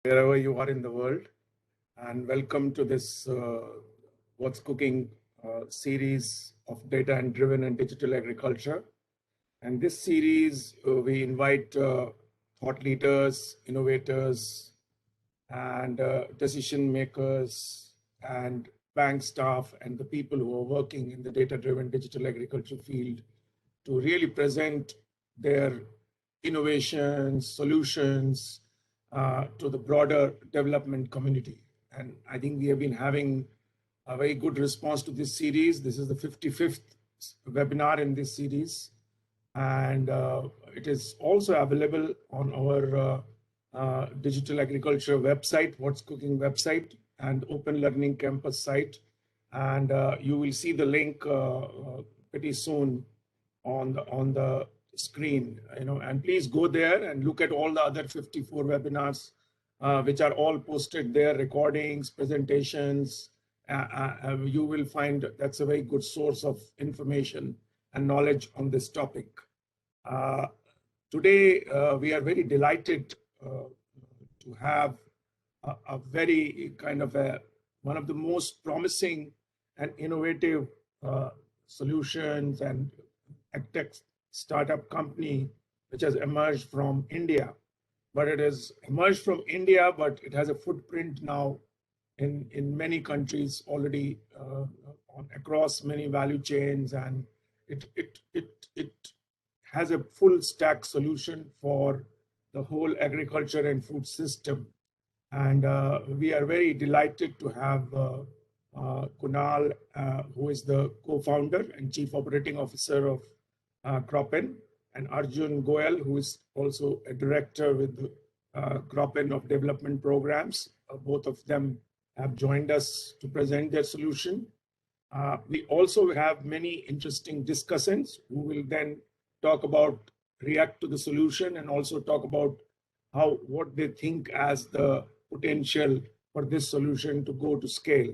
wherever you are in the world, and welcome to this What's Cooking series of data and driven and digital agriculture. And this series, we invite thought leaders, innovators, and decision makers, and bank staff, and the people who are working in the data driven digital agriculture field to really present their innovations, solutions to the broader development community. And I think we have been having a very good response to this series. This is the 55th webinar in this series. And it is also available on our digital agriculture website, What's Cooking website, and Open Learning Campus site. And you will see the link pretty soon on the screen, and please go there and look at all the other 54 webinars, which are all posted there, recordings, presentations. You will find that's a very good source of information and knowledge on this topic. Today, we are very delighted to have a very kind of one of the most promising and innovative solutions and agtech startup company which has emerged from India. But it has emerged from India, but it has a footprint now in many countries already, across many value chains, and it has a full stack solution for the whole agriculture and food system. And we are very delighted to have Kunal, who is the co-founder and chief operating officer of CropIn, and Arjun Goyal, who is also a director with CropIn of development programs. Both of them have joined us to present their solution. We also have many interesting discussants who will then talk about, react to the solution, and also talk about what they think as the potential for this solution to go to scale.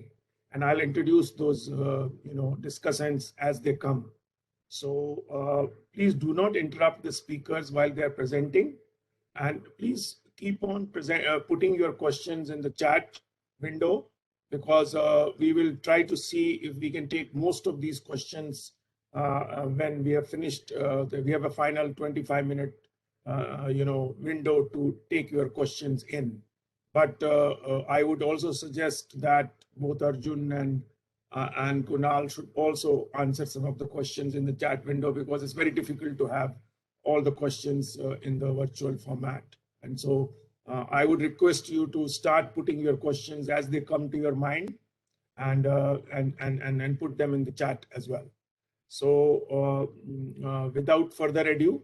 And I'll introduce those discussants as they come. So please do not interrupt the speakers while they're presenting, and please keep on putting your questions in the chat window, because we will try to see if we can take most of these questions when we have finished. We have a final 25-minute window to take your questions in. But I would also suggest that both Arjun and Kunal should also answer some of the questions in the chat window, because it's very difficult to have all the questions in the virtual format. And so I would request you to start putting your questions as they come to your mind, and put them in the chat as well. So without further ado,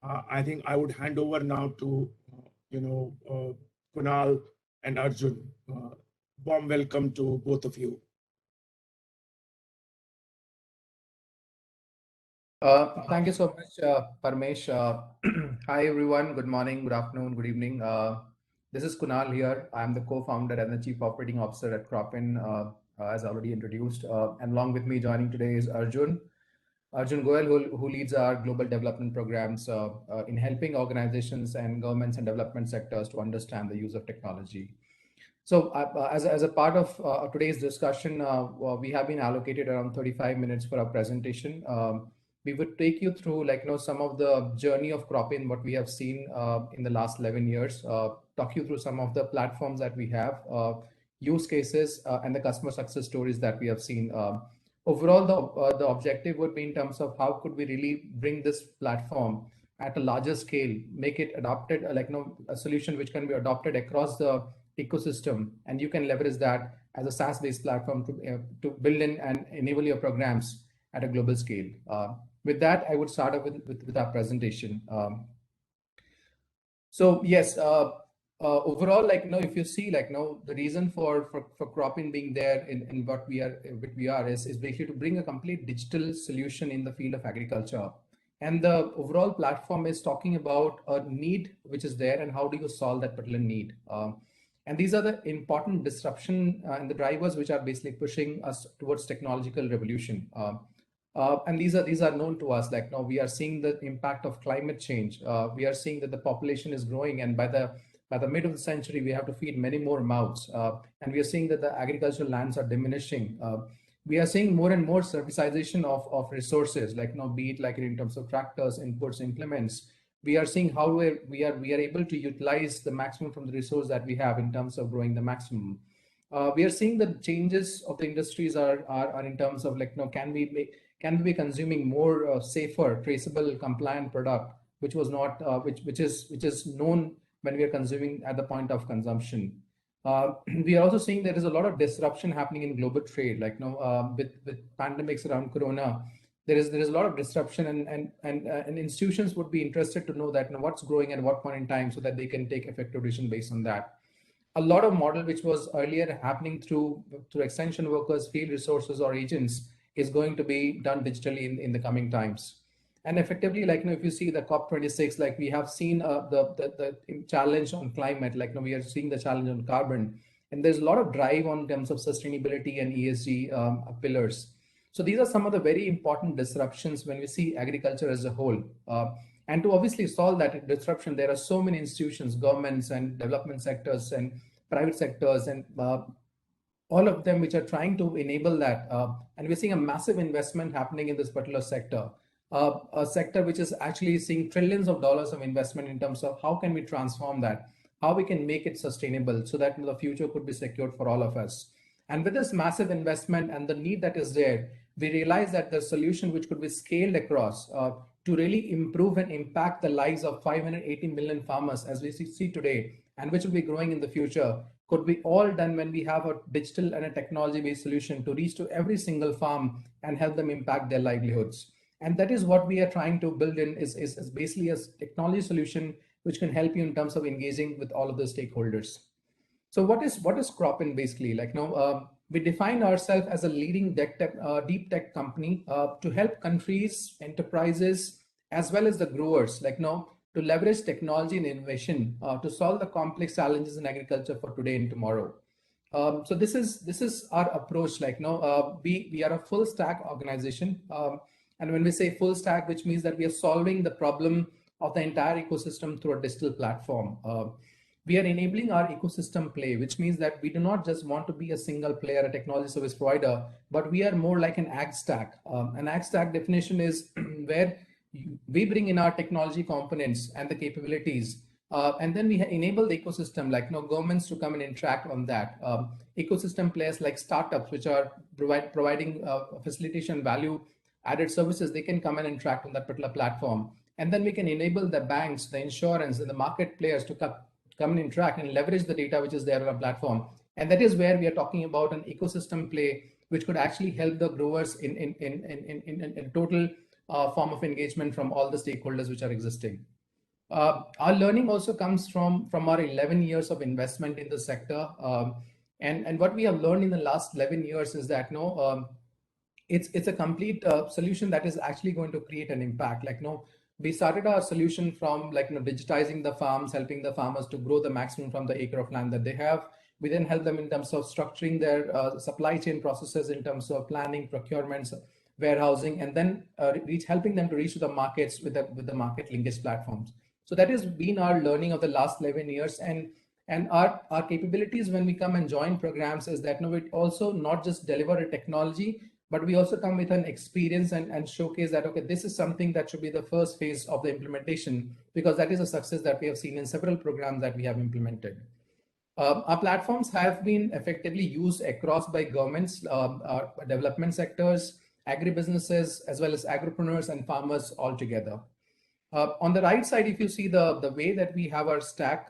I think I would hand over now to Kunal and Arjun. Warm welcome to both of you. Thank you so much, Parmesh. Hi, everyone. Good morning, good afternoon, good evening. This is Kunal here. I'm the co-founder and the chief operating officer at CropIn, as already introduced. And along with me joining today is Arjun Goyal, who leads our global development programs in helping organizations and governments and development sectors to understand the use of technology. So as a part of today's discussion, we have been allocated around 35 minutes for our presentation. We would take you through some of the journey of CropIn, what we have seen in the last 11 years, talk you through some of the platforms that we have, use cases, and the customer success stories that we have seen. Overall, the objective would be in terms of how could we really bring this platform at a larger scale, make it adopted, a solution which can be adopted across the ecosystem, and you can leverage that as a SaaS-based platform to build in and enable your programs at a global scale. With that, I would start off with our presentation. So yes, overall, if you see, the reason for CropIn being there in what we are is basically to bring a complete digital solution in the field of agriculture. And the overall platform is talking about a need which is there and how do you solve that particular need. And these are the important disruption and the drivers which are basically pushing us towards technological revolution. And these are known to us. Now we are seeing the impact of climate change. We are seeing that the population is growing, and by the by the mid of the century, we have to feed many more mouths. And we are seeing that the agricultural lands are diminishing. We are seeing more and more servicization of resources, like, be it like in terms of tractors, inputs, implements. We are seeing how we are able to utilize the maximum from the resource that we have in terms of growing the maximum. We are seeing the changes of the industries are in terms of, like, can we be consuming more safer, traceable, compliant product, which was not which is known when we are consuming at the point of consumption. We are also seeing there is a lot of disruption happening in global trade, like, with pandemics around Corona. There is a lot of disruption, and institutions would be interested to know that, what's growing at what point in time, so that they can take effective decision based on that. A lot of model which was earlier happening through extension workers, field resources, or agents is going to be done digitally in the coming times. And effectively, like, if you see the COP26, like, we have seen the challenge on climate, like, we are seeing the challenge on carbon, and there's a lot of drive on terms of sustainability and ESG pillars. So these are some of the very important disruptions when we see agriculture as a whole. And to obviously solve that disruption, there are so many institutions, governments and development sectors and private sectors, and all of them which are trying to enable that. And we're seeing a massive investment happening in this particular sector, a sector which is actually seeing trillions of dollars of investment in terms of how can we transform that, how we can make it sustainable so that the future could be secured for all of us. And with this massive investment and the need that is there, we realize that the solution which could be scaled across to really improve and impact the lives of 580 million farmers as we see today, and which will be growing in the future, could be all done when we have a digital and a technology-based solution to reach to every single farm and help them impact their livelihoods. And that is what we are trying to build in, is basically a technology solution which can help you in terms of engaging with all of the stakeholders. So what is CropIn basically? Like, we define ourselves as a leading deep tech company to help countries, enterprises, as well as the growers, like, to leverage technology and innovation to solve the complex challenges in agriculture for today and tomorrow. So this is our approach. Like, we are a full stack organization, and when we say full stack, which means that we are solving the problem of the entire ecosystem through a digital platform. We are enabling our ecosystem play, which means that we do not just want to be a single player, a technology service provider, but we are more like an ag stack. An ag stack definition is where we bring in our technology components and the capabilities, and then we enable the ecosystem, like, governments to come and interact on that. Ecosystem players like startups, which are providing facilitation value added services, they can come and interact on that particular platform. And then we can enable the banks, the insurance, and the market players to come and interact and leverage the data which is there on our platform. And that is where we are talking about an ecosystem play, which could actually help the growers in a total form of engagement from all the stakeholders which are existing. Our learning also comes from our 11 years of investment in the sector. And what we have learned in the last 11 years is that, it's a complete solution that is actually going to create an impact. Like, we started our solution from, like, digitizing the farms, helping the farmers to grow the maximum from the acre of land that they have. We then help them in terms of structuring their supply chain processes in terms of planning, procurements, warehousing, and then helping them to reach to the markets with the market linkage platforms. So that has been our learning of the last 11 years. And our capabilities when we come and join programs is that, we also not just deliver a technology, but we also come with an experience and showcase that, okay, this is something that should be the first phase of the implementation, because that is a success that we have seen in several programs that we have implemented. Our platforms have been effectively used across by governments, development sectors, agribusinesses, as well as agripreneurs and farmers all together. On the right side, if you see the way that we have our stack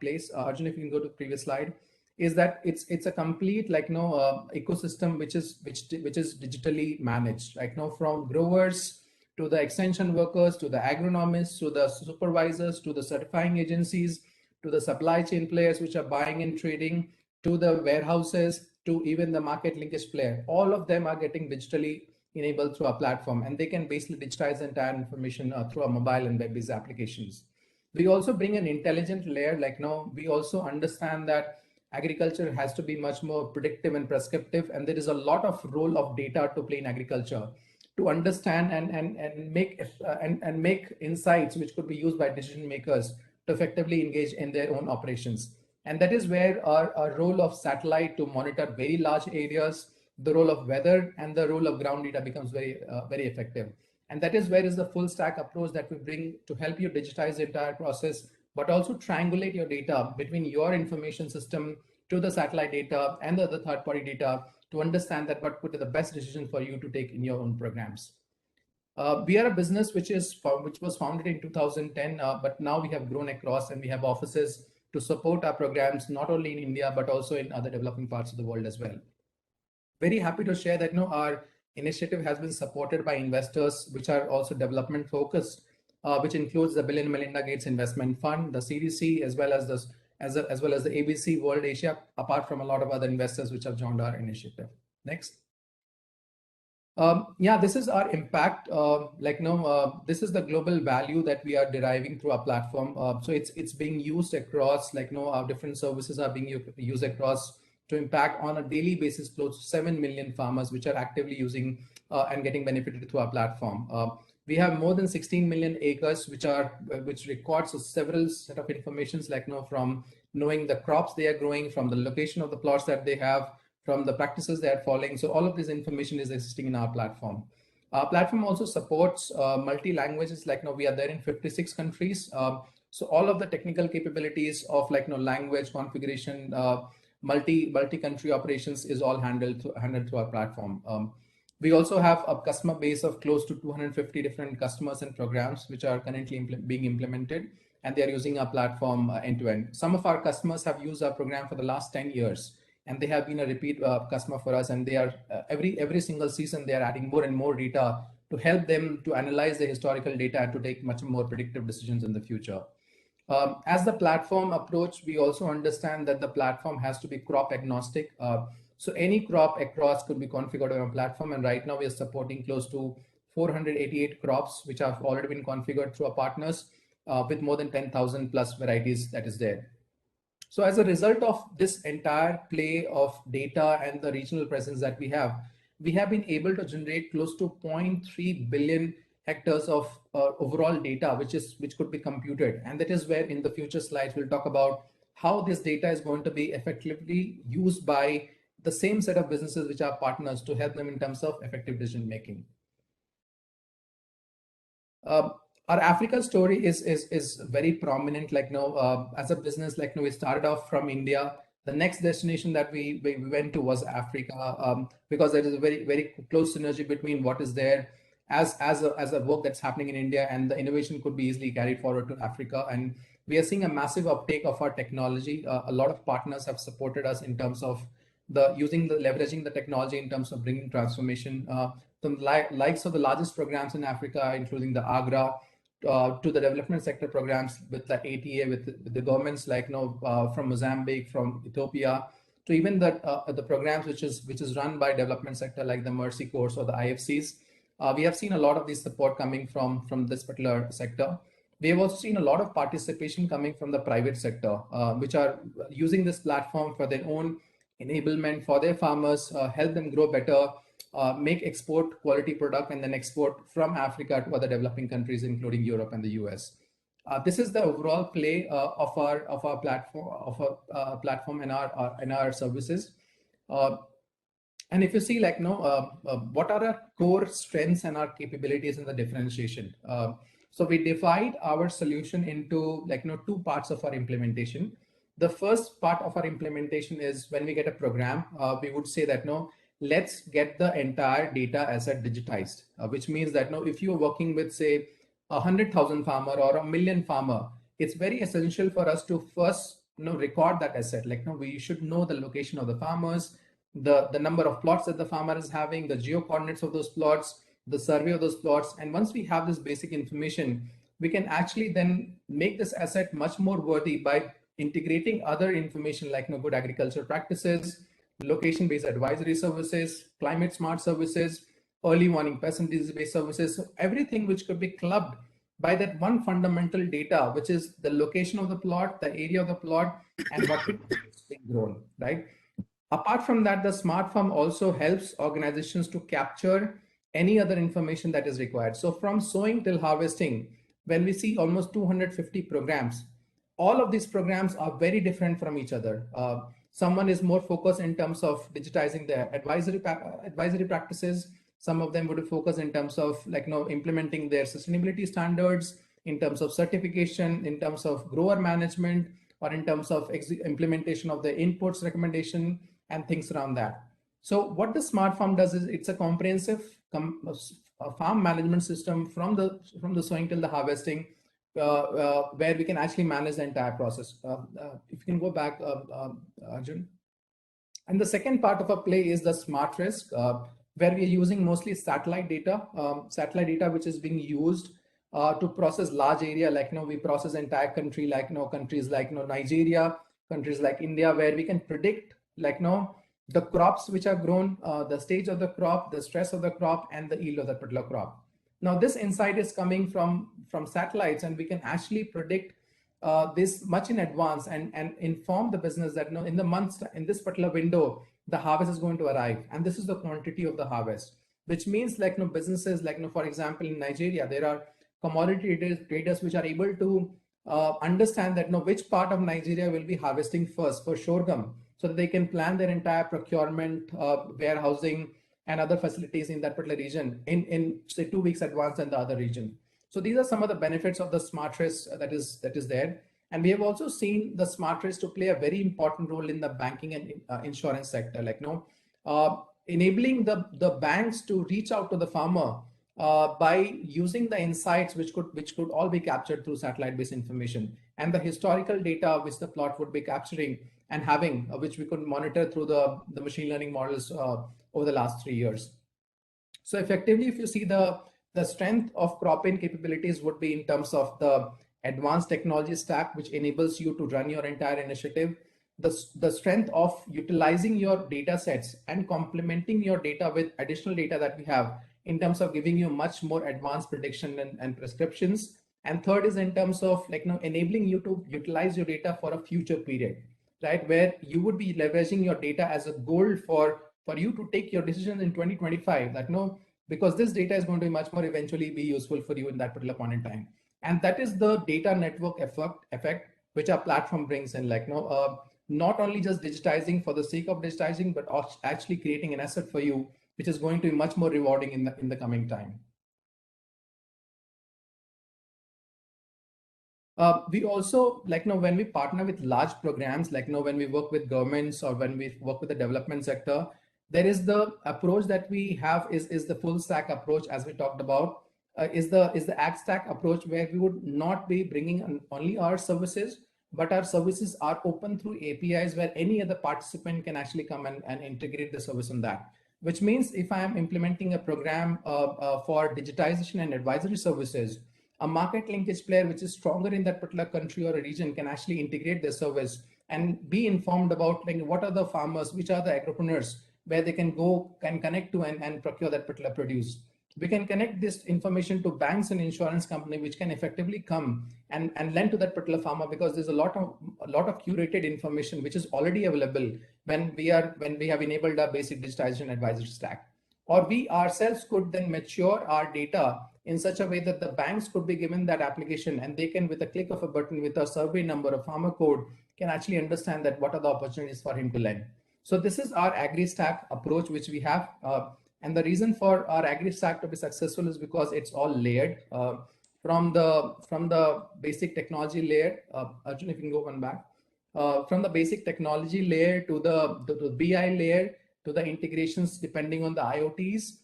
place, Arjun, if you can go to the previous slide, is that it's a complete, like, ecosystem which is digitally managed, like, from growers to the extension workers, to the agronomists, to the supervisors, to the certifying agencies, to the supply chain players which are buying and trading, to the warehouses, to even the market linkage player. All of them are getting digitally enabled through our platform, and they can basically digitize the entire information through our mobile and web-based applications. We also bring an intelligent layer. Like, we also understand that agriculture has to be much more predictive and prescriptive, and there is a lot of role of data to play in agriculture to understand and make insights which could be used by decision makers to effectively engage in their own operations. And that is where our role of satellite to monitor very large areas, the role of weather, and the role of ground data becomes very effective. And that is where is the full stack approach that we bring to help you digitize the entire process, but also triangulate your data between your information system to the satellite data and the other third-party data to understand that what could be the best decision for you to take in your own programs. We are a business which was founded in 2010, but now we have grown across and we have offices to support our programs not only in India but also in other developing parts of the world as well. Very happy to share that our initiative has been supported by investors which are also development focused, which includes the Bill and Melinda Gates Investment Fund, the CDC, as well as the ABC World Asia, apart from a lot of other investors which have joined our initiative. Next. Yeah, this is our impact. This is the global value that we are deriving through our platform. So it's being used across, our different services are being used across to impact on a daily basis close to 7 million farmers, which are actively using and getting benefited through our platform. We have more than 16 million acres, which records several set of informations, from knowing the crops they are growing, from the location of the plots that they have, from the practices they are following. So all of this information is existing in our platform. Our platform also supports multi-languages, we are there in 56 countries. So all of the technical capabilities of language configuration, multi-country operations is all handled through our platform. We also have a customer base of close to 250 different customers and programs which are currently being implemented, and they are using our platform end to end. Some of our customers have used our program for the last 10 years. And they have been a repeat customer for us, and they are every single season they are adding more and more data to help them to analyze the historical data and to take much more predictive decisions in the future. As the platform approach, we also understand that the platform has to be crop agnostic. So any crop across could be configured on our platform, and right now we are supporting close to 488 crops which have already been configured through our partners with more than 10,000 plus varieties that is there. So as a result of this entire play of data and the regional presence that we have been able to generate close to 0.3 billion hectares of overall data, which could be computed. And that is where in the future slides, we'll talk about how this data is going to be effectively used by the same set of businesses which are partners to help them in terms of effective decision making. Our Africa story is very prominent. As a business, we started off from India. The next destination that we went to was Africa, because there is a very close synergy between what is there as a work that's happening in India, and the innovation could be easily carried forward to Africa. And we are seeing a massive uptake of our technology. A lot of partners have supported us in terms of leveraging the technology in terms of bringing transformation. The likes of the largest programs in Africa, including the AGRA, to the development sector programs with the ATA, with the governments from Mozambique, from Ethiopia, to even the programs which is run by development sector like the Mercy Corps or the IFCs. We have seen a lot of this support coming from this particular sector. We have also seen a lot of participation coming from the private sector, which are using this platform for their own enablement for their farmers, help them grow better, make export quality product, and then export from Africa to other developing countries, including Europe and the US. This is the overall play of our platform and our services. And if you see, what are our core strengths and our capabilities in the differentiation? So we divide our solution into two parts of our implementation. The first part of our implementation is when we get a program, we would say that let's get the entire data asset digitized, which means that if you're working with, say, 100,000 farmer or 1 million farmer, it's very essential for us to first record that asset. We should know the location of the farmers, the number of plots that the farmer is having, the geo coordinates of those plots, the survey of those plots. And once we have this basic information, we can actually then make this asset much more worthy by integrating other information like good agriculture practices, location-based advisory services, climate smart services, early warning pest and disease-based services. So everything which could be clubbed by that one fundamental data, which is the location of the plot, the area of the plot, and what is being grown, right? Apart from that, the smart farm also helps organizations to capture any other information that is required. So from sowing till harvesting, when we see almost 250 programs, all of these programs are very different from each other. Someone is more focused in terms of digitizing their advisory practices. Some of them would focus in terms of implementing their sustainability standards, in terms of certification, in terms of grower management, or in terms of implementation of the inputs recommendation and things around that. So what the Smart Farm does is it's a comprehensive farm management system from the sowing till the harvesting, where we can actually manage the entire process. If you can go back, Arjun. And the second part of our play is the smart risk, where we are using mostly satellite data, which is being used to process large area. We process entire country, countries like Nigeria, countries like India, where we can predict the crops which are grown, the stage of the crop, the stress of the crop, and the yield of that particular crop. Now, this insight is coming from satellites, and we can actually predict this much in advance and inform the business that in the months, in this particular window, the harvest is going to arrive, and this is the quantity of the harvest, which means businesses for example, in Nigeria, there are commodity traders which are able to understand that which part of Nigeria will be harvesting first for sorghum, so that they can plan their entire procurement, warehousing, and other facilities in that particular region in say 2 weeks advance than the other region. So these are some of the benefits of the smart risk that is there. And we have also seen the smart risk to play a very important role in the banking and insurance sector, enabling the banks to reach out to the farmer by using the insights which could all be captured through satellite-based information, and the historical data which the plot would be capturing and having, which we could monitor through the machine learning models over the last 3 years. So effectively, if you see the strength of CropIn capabilities would be in terms of the advanced technology stack, which enables you to run your entire initiative, the strength of utilizing your data sets and complementing your data with additional data that we have in terms of giving you much more advanced prediction and prescriptions. And third is in terms of enabling you to utilize your data for a future period, right? Where you would be leveraging your data as a gold for you to take your decisions in 2025, because this data is going to be much more eventually be useful for you in that particular point in time. And that is the data network effect which our platform brings in, not only just digitizing for the sake of digitizing, but actually creating an asset for you, which is going to be much more rewarding in the coming time. We also, when we partner with large programs, when we work with governments or when we work with the development sector, there is the approach that we have is the full stack approach, as we talked about, is the ag stack approach, where we would not be bringing only our services, but our services are open through APIs where any other participant can actually come and integrate the service on that. Which means if I am implementing a program for digitization and advisory services, a market linkage player which is stronger in that particular country or a region can actually integrate their service and be informed about what are the farmers, which are the agripreneurs, where they can go and connect to and procure that particular produce. We can connect this information to banks and insurance company, which can effectively come and lend to that particular farmer, because there's a lot of curated information which is already available when we have enabled our basic digitization advisory stack. Or we ourselves could then mature our data in such a way that the banks could be given that application, and they can, with a click of a button, with a survey number, a farmer code, can actually understand that what are the opportunities for him to lend. So this is our agri-stack approach which we have. And the reason for our agri-stack to be successful is because it's all layered from the basic technology layer. Arjun, if you can go one back. From the basic technology layer to the BI layer, to the integrations depending on the IoTs,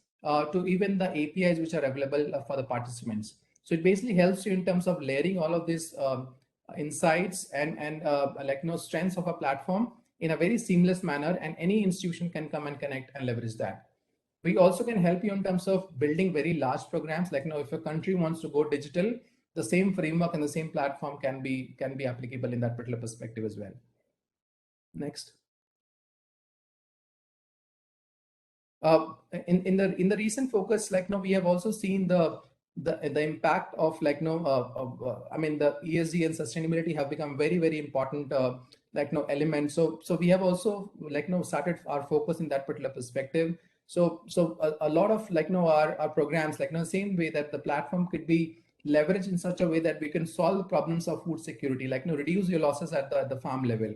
to even the APIs which are available for the participants. So it basically helps you in terms of layering all of these insights and strengths of a platform in a very seamless manner, and any institution can come and connect and leverage that. We also can help you in terms of building very large programs. If a country wants to go digital, the same framework and the same platform can be applicable in that particular perspective as well. Next. In the recent focus, we have also seen the impact of the ESG and sustainability have become very, very important elements. So we have also started our focus in that particular perspective. So a lot of our programs, same way that the platform could be leverage in such a way that we can solve the problems of food security, like reduce your losses at the farm level.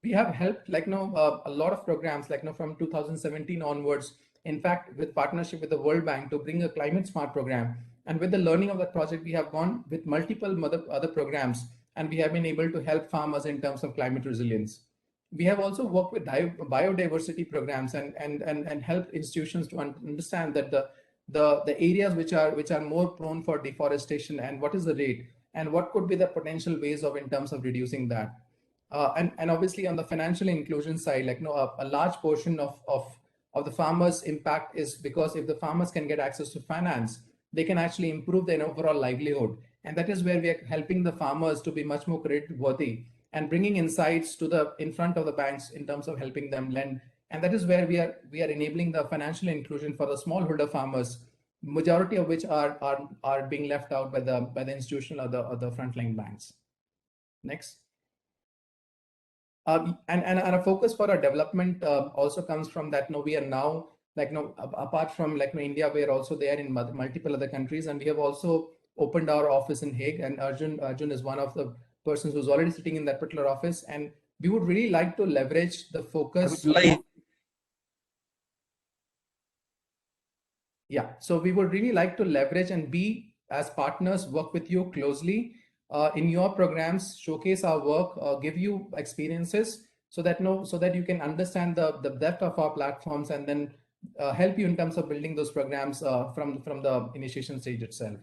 We have helped a lot of programs from 2017 onwards, in fact with partnership with the World Bank, to bring a climate smart program. And with the learning of that project, we have gone with multiple other programs, and we have been able to help farmers in terms of climate resilience. We have also worked with biodiversity programs and help institutions to understand that the areas which are more prone for deforestation, and what is the rate, and what could be the potential ways of in terms of reducing that. And obviously on the financial inclusion side, a large portion of the farmers' impact is because if the farmers can get access to finance, they can actually improve their overall livelihood. And that is where we are helping the farmers to be much more credit worthy and bringing insights to the in front of the banks in terms of helping them lend. And that is where we are enabling the financial inclusion for the smallholder farmers, majority of which are being left out by the institutional or the frontline banks. Next. And a focus for our development also comes from that. We are now apart from India, we are also there in multiple other countries, and we have also opened our office in Hague. And Arjun is one of the persons who's already sitting in that particular office, and we would really like to leverage the focus. Yeah, so we would really like to leverage and be as partners, work with you closely in your programs, showcase our work, give you experiences so that you can understand the depth of our platforms, and then help you in terms of building those programs from the initiation stage itself.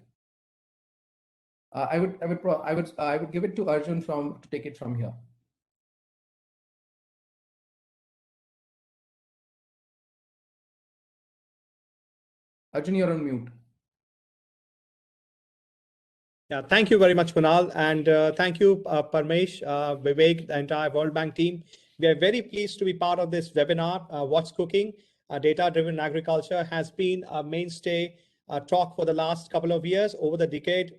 I would give it to Arjun to take it from here. Arjun, you're on mute. Yeah, thank you very much, Kunal. And thank you, Parmesh, Vivek, the entire World Bank team. We are very pleased to be part of this webinar. What's Cooking? Data-driven agriculture has been a mainstay talk for the last couple of years. Over the decade,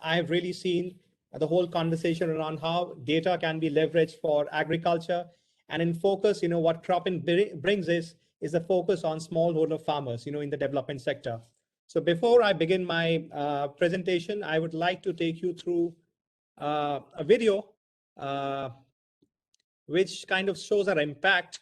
I've really seen the whole conversation around how data can be leveraged for agriculture. And in focus, what CropIn brings is the focus on smallholder farmers, in the development sector. So before I begin my presentation, I would like to take you through a video which kind of shows our impact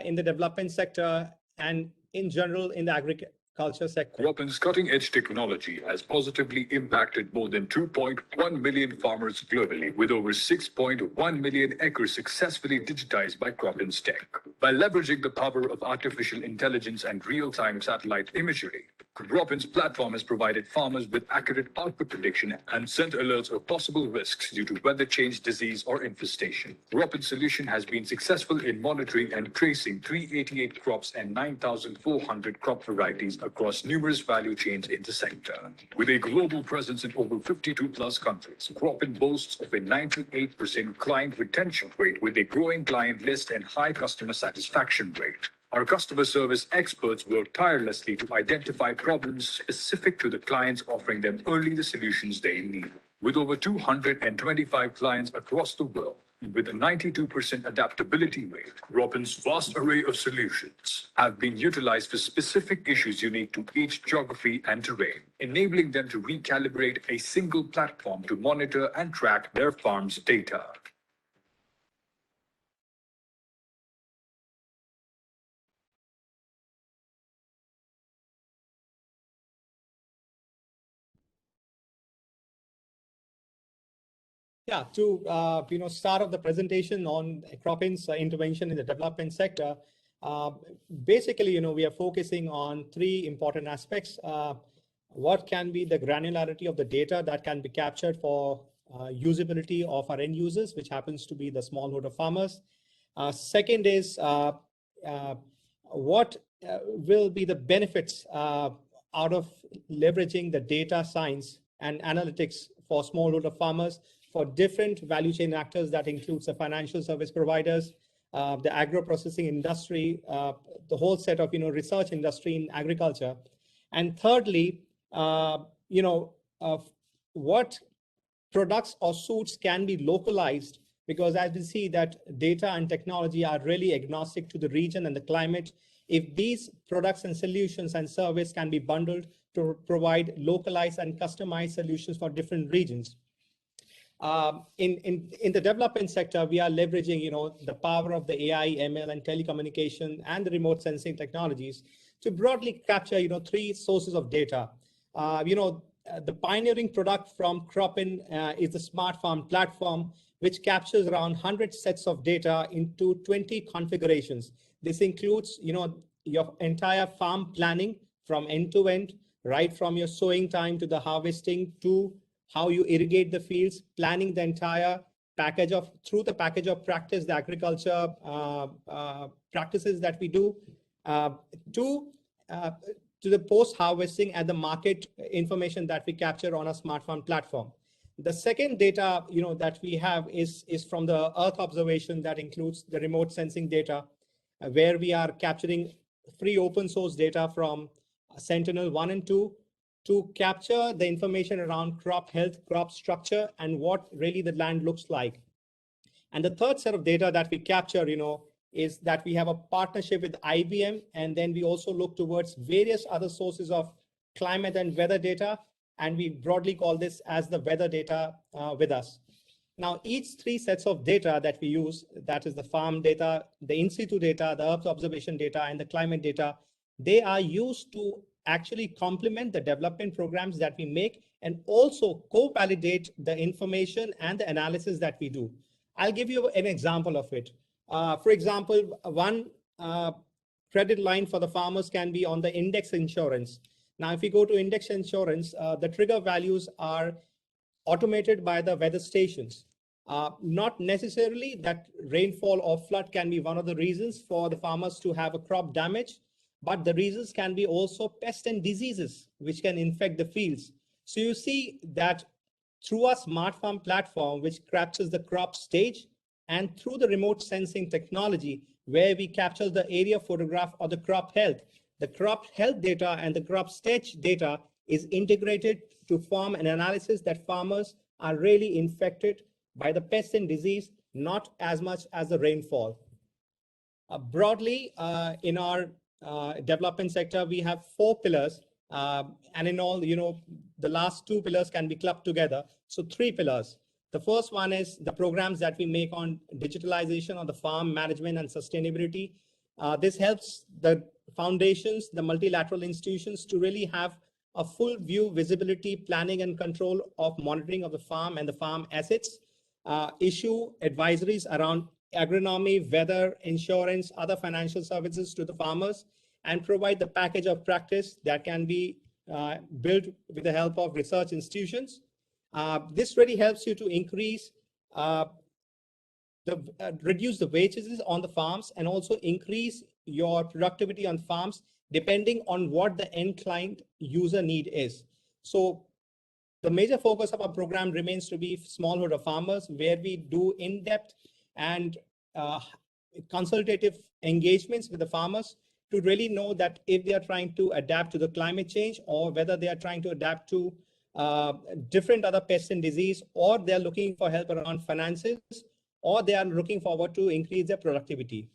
in the development sector and in general in the agriculture sector. CropIn's cutting-edge technology has positively impacted more than 2.1 million farmers globally, with over 6.1 million acres successfully digitized by CropIn's tech. By leveraging the power of artificial intelligence and real-time satellite imagery, CropIn's platform has provided farmers with accurate output prediction and sent alerts of possible risks due to weather change, disease, or infestation. CropIn's solution has been successful in monitoring and tracing 388 crops and 9,400 crop varieties across numerous value chains in the sector. With a global presence in over 52 plus countries, CropIn boasts of a 98% client retention rate with a growing client list and high customer satisfaction rate. Our customer service experts work tirelessly to identify problems specific to the clients, offering them only the solutions they need. With over 225 clients across the world, with a 92% adaptability rate, CropIn's vast array of solutions have been utilized for specific issues unique to each geography and terrain, enabling them to recalibrate a single platform to monitor and track their farm's data. Yeah, to start off the presentation on CropIn's intervention in the development sector, basically, we are focusing on three important aspects. What can be the granularity of the data that can be captured for usability of our end users, which happens to be the smallholder farmers. Second is what will be the benefits out of leveraging the data science and analytics for smallholder farmers, for different value chain actors that includes the financial service providers, the agro-processing industry, the whole set of research industry in agriculture. And thirdly, what products or suits can be localized, because as we see that data and technology are really agnostic to the region and the climate. If these products and solutions and service can be bundled to provide localized and customized solutions for different regions. In the development sector, we are leveraging, the power of the AI, ML, and telecommunication and the remote sensing technologies to broadly capture, three sources of data. The pioneering product from CropIn is the Smart Farm platform, which captures around 100 sets of data into 20 configurations. This includes, your entire farm planning from end to end, right from your sowing time to the harvesting to how you irrigate the fields, planning the entire package of practice, the agriculture practices that we do, to the post-harvesting and the market information that we capture on a Smart Farm platform. The second data that we have is from the Earth observation that includes the remote sensing data, where we are capturing free open source data from Sentinel-1 and 2 to capture the information around crop health, crop structure, and what really the land looks like. And the third set of data that we capture, is that we have a partnership with IBM, and then we also look towards various other sources of climate and weather data, and we broadly call this as the weather data with us. Now, each three sets of data that we use, that is the farm data, the in-situ data, the Earth observation data, and the climate data, they are used to actually complement the development programs that we make and also co-validate the information and the analysis that we do. I'll give you an example of it. For example, one credit line for the farmers can be on the index insurance. Now, if you go to index insurance, the trigger values are automated by the weather stations. Not necessarily that rainfall or flood can be one of the reasons for the farmers to have a crop damage, but the reasons can be also pests and diseases which can infect the fields. So you see that through our Smart Farm platform, which captures the crop stage, and through the remote sensing technology, where we capture the area photograph or the crop health data and the crop stage data is integrated to form an analysis that farmers are really infected by the pests and disease, not as much as the rainfall. Broadly, in our development sector, we have 4 pillars, and in all, the last 2 pillars can be clubbed together. So 3 pillars. The first one is the programs that we make on digitalization of the farm management and sustainability. This helps the foundations, the multilateral institutions to really have a full view, visibility, planning, and control of monitoring of the farm and the farm assets, issue advisories around agronomy, weather, insurance, other financial services to the farmers, and provide the package of practice that can be built with the help of research institutions. This really helps you to increase reduce the wages on the farms and also increase your productivity on farms depending on what the end client user need is. So the major focus of our program remains to be smallholder farmers, where we do in-depth and consultative engagements with the farmers to really know that if they are trying to adapt to the climate change or whether they are trying to adapt to different other pests and disease, or they're looking for help around finances, or they are looking forward to increase their productivity.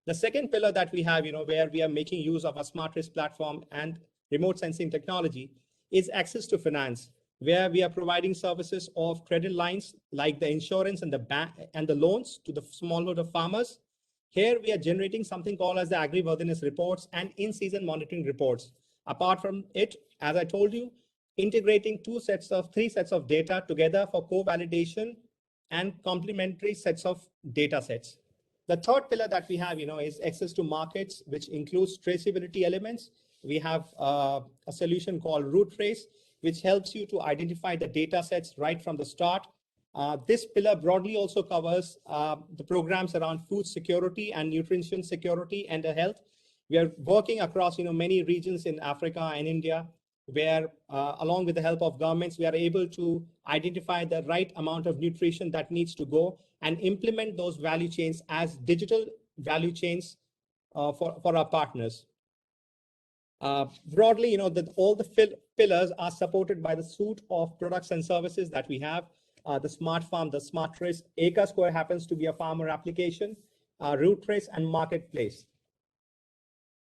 The second pillar that we have, where we are making use of a smart risk platform and remote sensing technology, is access to finance, where we are providing services of credit lines like the insurance and the bank and the loans to the smallholder farmers. Here we are generating something called as the agri-worthiness reports and in-season monitoring reports. Apart from it, as I told you, integrating 3 sets of data together for co-validation and complementary sets of data sets. The third pillar that we have, is access to markets, which includes traceability elements. We have a solution called Root Trace, which helps you to identify the data sets right from the start. This pillar broadly also covers the programs around food security and nutrition security and health. We are working across many regions in Africa and India, where along with the help of governments, we are able to identify the right amount of nutrition that needs to go and implement those value chains as digital value chains for our partners. Broadly, all the pillars are supported by the suite of products and services that we have. The Smart Farm, the Smart Trace, Acre Score happens to be a farmer application, Root Trace, and Marketplace.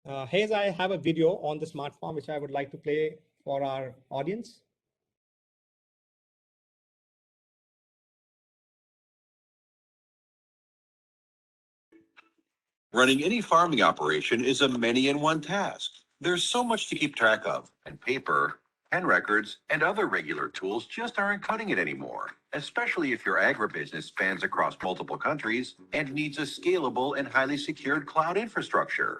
Hayes, I have a video on the smart farm which I would like to play for our audience. Running any farming operation is a many-in-one task. There's so much to keep track of, and paper, pen records, and other regular tools just aren't cutting it anymore, especially if your agribusiness spans across multiple countries and needs a scalable and highly secured cloud infrastructure.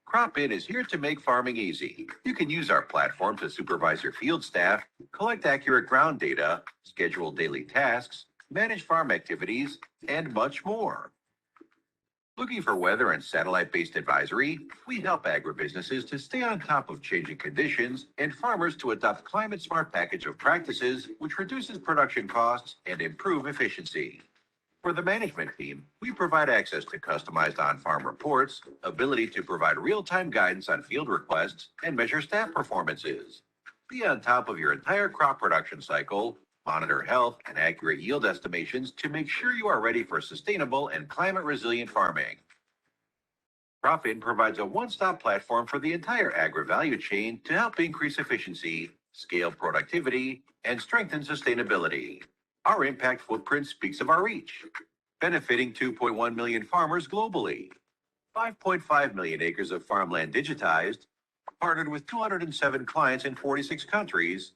CropIn is here to make farming easy. You can use our platform to supervise your field staff, collect accurate ground data, schedule daily tasks, manage farm activities, and much more. Looking for weather and satellite-based advisory? We help agribusinesses to stay on top of changing conditions and farmers to adopt climate-smart package of practices which reduces production costs and improve efficiency. For the management team, we provide access to customized on-farm reports, ability to provide real-time guidance on field requests, and measure staff performances. Be on top of your entire crop production cycle, monitor health and accurate yield estimations to make sure you are ready for sustainable and climate-resilient farming. CropIn provides a one-stop platform for the entire agri-value chain to help increase efficiency, scale productivity, and strengthen sustainability. Our impact footprint speaks of our reach, benefiting 2.1 million farmers globally, 5.5 million acres of farmland digitized, partnered with 207 clients in 46 countries,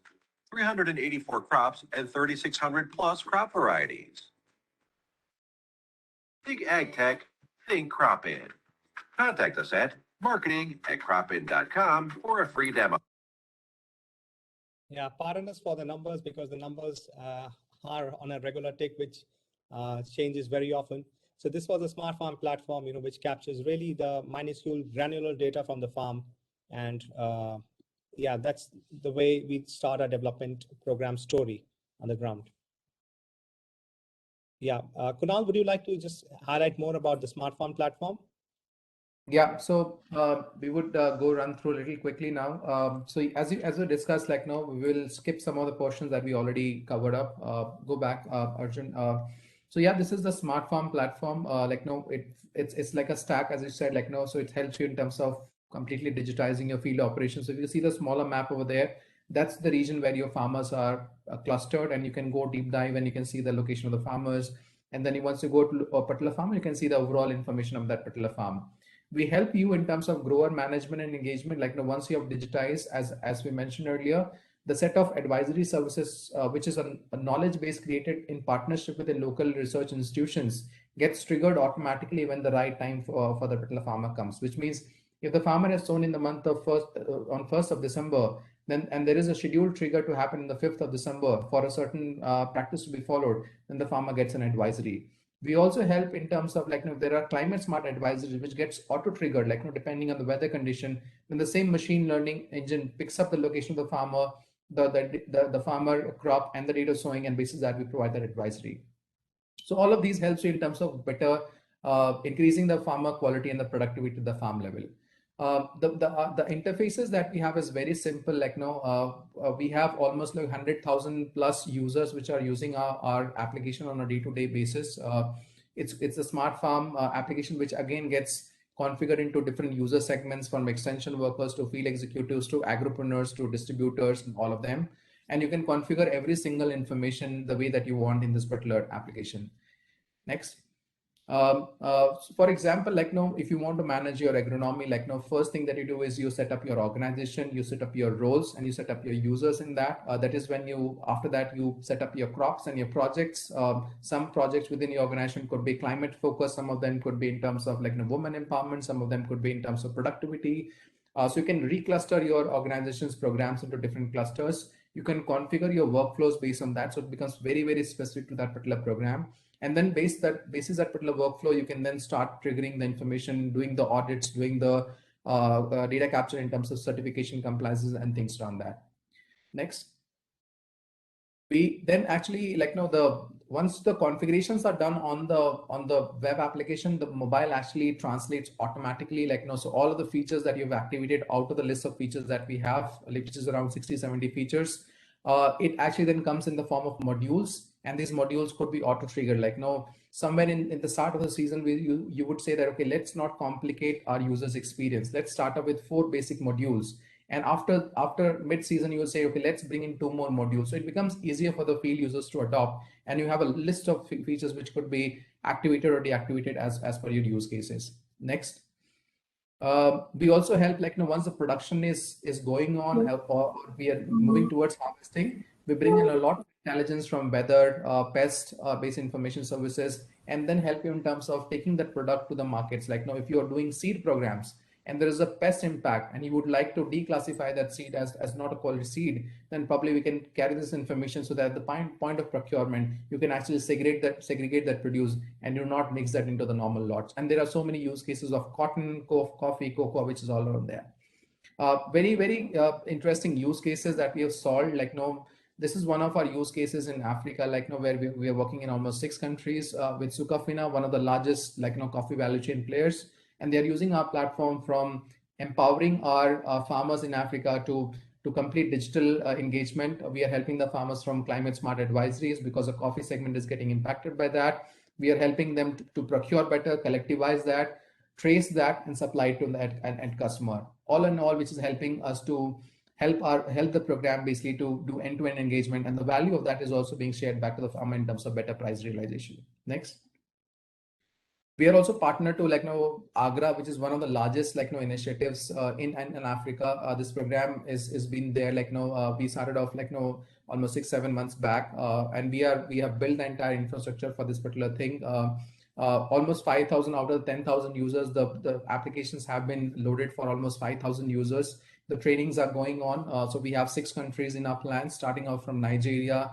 384 crops, and 3,600 plus crop varieties. Think ag tech, think CropIn. Contact us at marketing@cropin.com for a free demo. Yeah, pardon us for the numbers because the numbers are on a regular tick, which changes very often. So this was a smart farm platform, which captures really the minuscule granular data from the farm. And yeah, that's the way we start our development program story on the ground. Yeah, Kunal, would you like to just highlight more about the smart farm platform? Yeah, so we would go run through a little quickly now. So as we discussed, we will skip some of the portions that we already covered up. Go back, Arjun. So yeah, this is the smart farm platform. It's like a stack, as you said, so it helps you in terms of completely digitizing your field operations. So if you see the smaller map over there, that's the region where your farmers are clustered, and you can go deep dive and you can see the location of the farmers. And then once you go to a particular farm, you can see the overall information of that particular farm. We help you in terms of grower management and engagement. Once you have digitized, as we mentioned earlier, the set of advisory services, which is a knowledge base created in partnership with the local research institutions, gets triggered automatically when the right time for the particular farmer comes. Which means if the farmer has sown in the month of on 1st of December, and there is a scheduled trigger to happen on the 5th of December for a certain practice to be followed, then the farmer gets an advisory. We also help in terms of there are climate smart advisories which gets auto triggered, depending on the weather condition. When the same machine learning engine picks up the location of the farmer, the farmer crop and the date of sowing, and basis that we provide that advisory. So all of these helps you in terms of better increasing the farmer quality and the productivity to the farm level. The interfaces that we have is very simple. We have almost 100,000 plus users which are using our application on a day-to-day basis. It's a smart farm application which again gets configured into different user segments, from extension workers to field executives to agripreneurs to distributors and all of them. And you can configure every single information the way that you want in this particular application. Next. For example, if you want to manage your agronomy, first thing that you do is you set up your organization, you set up your roles, and you set up your users in that. That is when after that you set up your crops and your projects. Some projects within your organization could be climate focused. Some of them could be in terms of women empowerment. Some of them could be in terms of productivity. So you can recluster your organization's programs into different clusters. You can configure your workflows based on that. So it becomes very, very specific to that particular program. And then basis that particular workflow, you can then start triggering the information, doing the audits, doing the data capture in terms of certification compliances and things around that. Next. We then actually once the configurations are done on the web application, the mobile actually translates automatically. So all of the features that you've activated out of the list of features that we have, which is around 60-70 features, it actually then comes in the form of modules. And these modules could be auto triggered, like somewhere in the start of the season, you would say that, okay, let's not complicate our users experience, let's start up with 4 basic modules. And after mid season, you will say, okay, let's bring in 2 more modules. So it becomes easier for the field users to adopt, and you have a list of features which could be activated or deactivated as per your use cases. Next. We also help, like once the production is going on, or we are moving towards harvesting, we bring in a lot of intelligence from weather, pest based information services, and then help you in terms of taking that product to the markets. Like if you are doing seed programs and there is a pest impact and you would like to declassify that seed as not a quality seed, then probably we can carry this information so that at the point of procurement, you can actually segregate that produce and do not mix that into the normal lots. And there are so many use cases of cotton, coffee, cocoa, which is all around there. Very interesting use cases that we have solved. Like this is one of our use cases in Africa, like where we are working in almost 6 countries with Sukafina, one of the largest coffee value chain players, and they are using our platform from empowering our farmers in Africa to complete digital engagement. We are helping the farmers from climate smart advisories because the coffee segment is getting impacted by that. We are helping them to procure better, collectivize that, trace that, and supply it to the end customer. All in all, which is helping us to help the program basically to do end-to-end engagement, and the value of that is also being shared back to the farmer in terms of better price realization. Next. We are also partner to Agra, which is one of the largest initiatives in Africa. This program is been there we started off almost 6-7 months back, and we have built the entire infrastructure for this particular thing. Almost 5,000 out of 10,000 users, the applications have been loaded for almost 5,000 users. The trainings are going on. So we have 6 countries in our plan, starting out from Nigeria.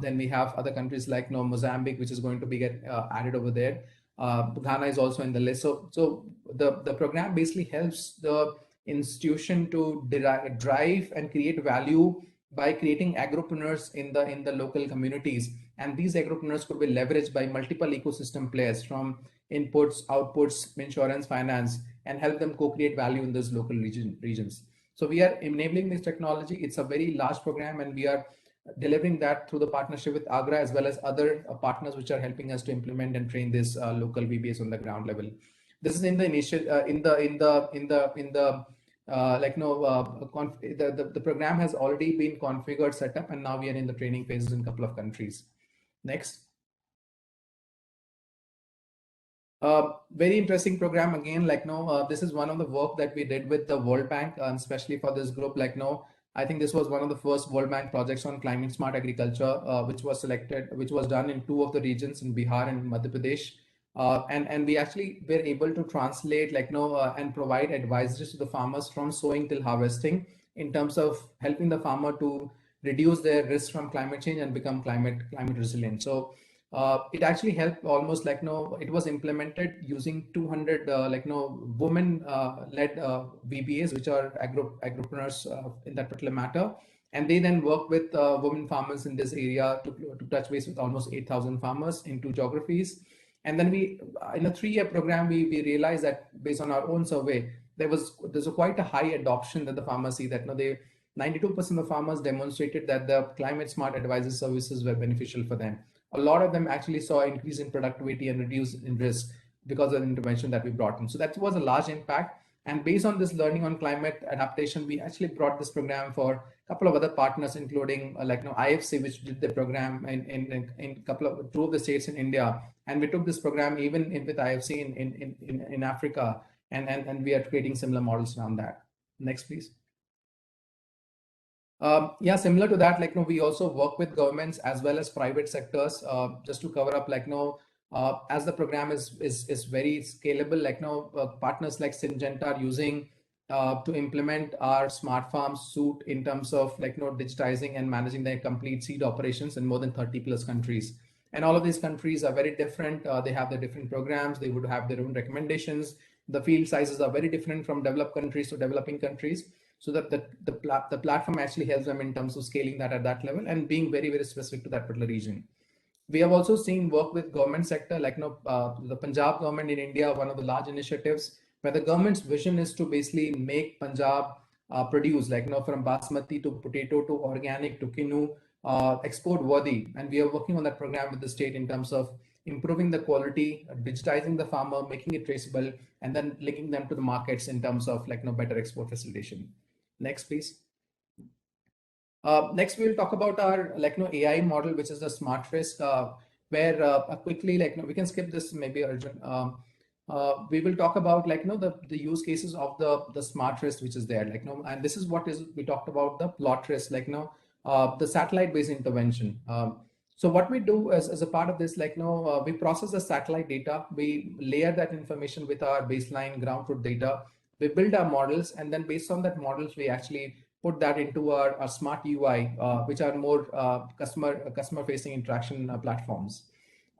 Then we have other countries like Mozambique, which is going to be added over there. Ghana is also in the list. So the program basically helps the institution to drive and create value by creating agripreneurs in the local communities. And these agripreneurs could be leveraged by multiple ecosystem players from inputs, outputs, insurance, finance, and help them co-create value in those local regions. So we are enabling this technology. It's a very large program, and we are delivering that through the partnership with Agra as well as other partners which are helping us to implement and train this local VBAs on the ground level. This is in the initial the program has already been configured, set up, and now we are in the training phases in a couple of countries. Next. Very interesting program again. This is one of the work that we did with the World Bank, especially for this group. I think this was one of the first World Bank projects on climate smart agriculture, which was done in 2 of the regions in Bihar and Madhya Pradesh. And we actually were able to translate and provide advisories to the farmers from sowing till harvesting in terms of helping the farmer to reduce their risk from climate change and become climate resilient. So it actually helped almost it was implemented using 200 women led VBAs, which are agripreneurs in that particular matter, and they then work with women farmers in this area to touch base with almost 8,000 farmers in 2 geographies. And then we in a 3-year program we realized that based on our own survey there's quite a high adoption that the farmers see, that 92% of farmers demonstrated that the climate smart advisory services were beneficial for them. A lot of them actually saw increase in productivity and reduce in risk because of the intervention that we brought in. So that was a large impact. And based on this learning on climate adaptation, we actually brought this program for a couple of other partners, including IFC, which did the program in couple of 2 of the states in India. And we took this program even with IFC in Africa, and we are creating similar models around that. Next, please. Yeah, similar to that, we also work with governments as well as private sectors, just to cover up, as the program is very scalable, partners like Syngenta are using to implement our smart farm suite in terms of digitizing and managing their complete seed operations in more than 30 plus countries. And all of these countries are very different. They have their different programs. They would have their own recommendations. The field sizes are very different from developed countries to developing countries. So that the platform actually helps them in terms of scaling that at that level and being very, very specific to that particular region. We have also seen work with government sector, the Punjab government in India, one of the large initiatives where the government's vision is to basically make Punjab produce from basmati to potato to organic to quinoa export worthy, and we are working on that program with the state in terms of improving the quality, digitizing the farmer, making it traceable, and then linking them to the markets in terms of better export facilitation. Next, please. Next, we'll talk about our AI model, which is the smart risk, where quickly we can skip this maybe, Arjun. We will talk about the use cases of the smart risk which is there, and this is what is we talked about the plot risk, the satellite based intervention. So what we do as a part of this, we process the satellite data, we layer that information with our baseline ground truth data, we build our models, and then based on that models, we actually put that into our smart UI, which are more customer facing interaction platforms.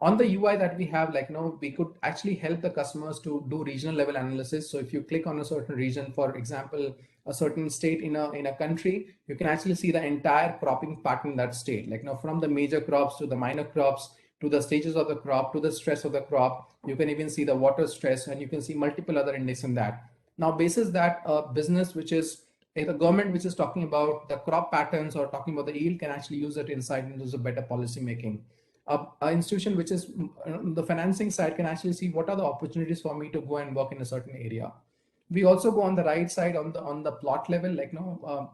On the UI that we have, we could actually help the customers to do regional level analysis. So if you click on a certain region, for example, a certain state in a country, you can actually see the entire cropping pattern in that state, from the major crops to the minor crops, to the stages of the crop, to the stress of the crop. You can even see the water stress, and you can see multiple other index in that. Now, basis that business, which is the government, which is talking about the crop patterns or talking about the yield, can actually use that insight into a better policy making. An institution which is the financing side can actually see what are the opportunities for me to go and work in a certain area. We also go on the right side on the plot level,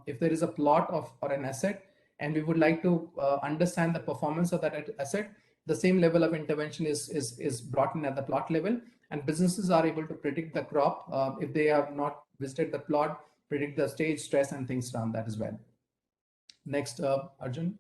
if there is a plot of or an asset, and we would like to understand the performance of that asset, the same level of intervention is brought in at the plot level, and businesses are able to predict the crop if they have not visited the plot, predict the stage, stress, and things around that as well. Next, Arjun.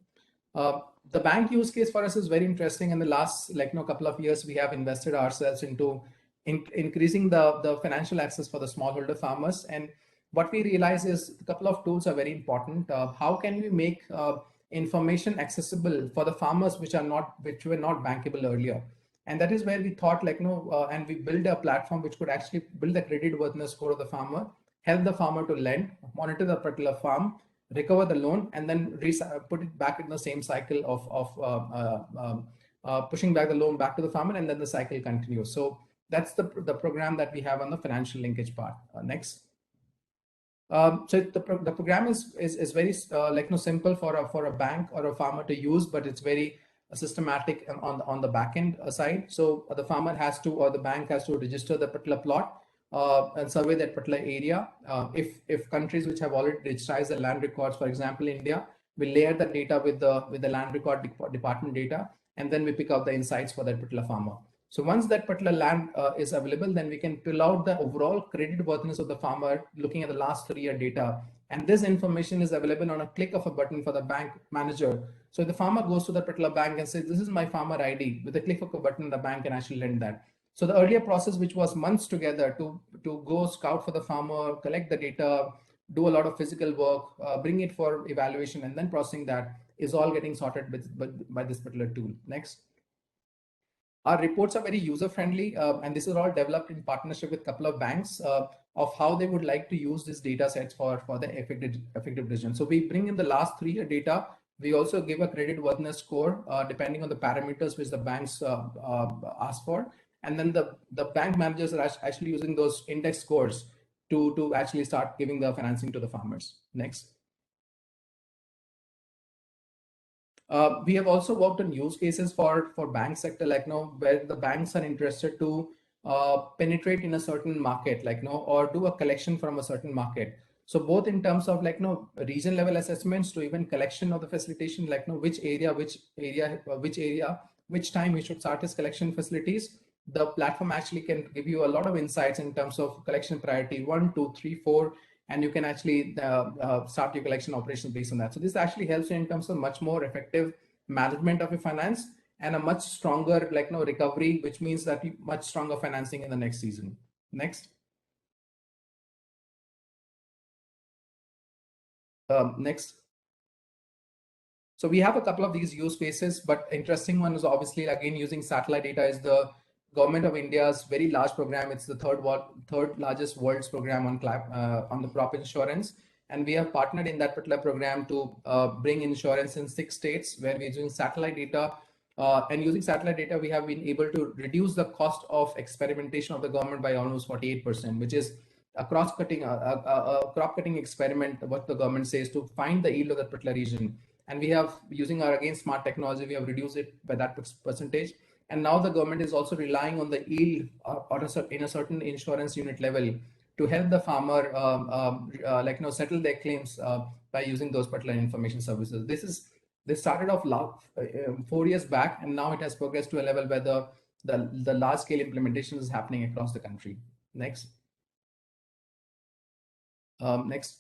The bank use case for us is very interesting. In the last couple of years, we have invested ourselves into increasing the financial access for the smallholder farmers. And what we realize is a couple of tools are very important. How can we make information accessible for the farmers which were not bankable earlier? And that is where we thought and we build a platform which could actually build the credit worthiness score of the farmer, help the farmer to lend, monitor the particular farm, recover the loan, and then put it back in the same cycle of pushing back the loan back to the farmer, and then the cycle continues. So that's the program that we have on the financial linkage part. Next. So the program is very simple for a bank or a farmer to use, but it's very systematic on the back end side. So the farmer has to, or the bank has to register the particular plot and survey that particular area. If countries which have already digitized the land records, for example, India, we layer the data with the land record department data, and then we pick out the insights for that particular farmer. So once that particular land is available, then we can pull out the overall credit worthiness of the farmer, looking at the last 3-year data. And this information is available on a click of a button for the bank manager. So the farmer goes to the particular bank and says, this is my farmer ID. With a click of a button, the bank can actually lend that. So the earlier process, which was months together to go scout for the farmer, collect the data, do a lot of physical work, bring it for evaluation, and then processing that, is all getting sorted by this particular tool. Next. Our reports are very user-friendly, and this is all developed in partnership with a couple of banks of how they would like to use these data sets for the effective decision. So we bring in the last 3-year data. We also give a credit worthiness score depending on the parameters which the banks ask for. And then the bank managers are actually using those index scores to actually start giving the financing to the farmers. Next. We have also worked on use cases for bank sector, where the banks are interested to penetrate in a certain market, or do a collection from a certain market. So both in terms of region level assessments to even collection of the facilitation, which time we should start as collection facilities. The platform actually can give you a lot of insights in terms of collection priority 1, 2, 3, 4, and you can actually start your collection operations based on that. So this actually helps you in terms of much more effective management of your finance and a much stronger recovery, which means that much stronger financing in the next season. Next. Next. So we have a couple of these use cases, but interesting one is obviously again using satellite data is the Government of India's very large program. It's the third largest world's program on the crop insurance, and we have partnered in that particular program to bring insurance in 6 states where we're using satellite data. And using satellite data, we have been able to reduce the cost of experimentation of the government by almost 48%, which is a crop cutting experiment, what the government says, to find the yield of that particular region. And we have, using our again smart technology, we have reduced it by that percentage. And now the government is also relying on the yield in a certain insurance unit level to help the farmer settle their claims by using those particular information services. This started off 4 years back, and now it has progressed to a level where the large scale implementation is happening across the country. Next. Next.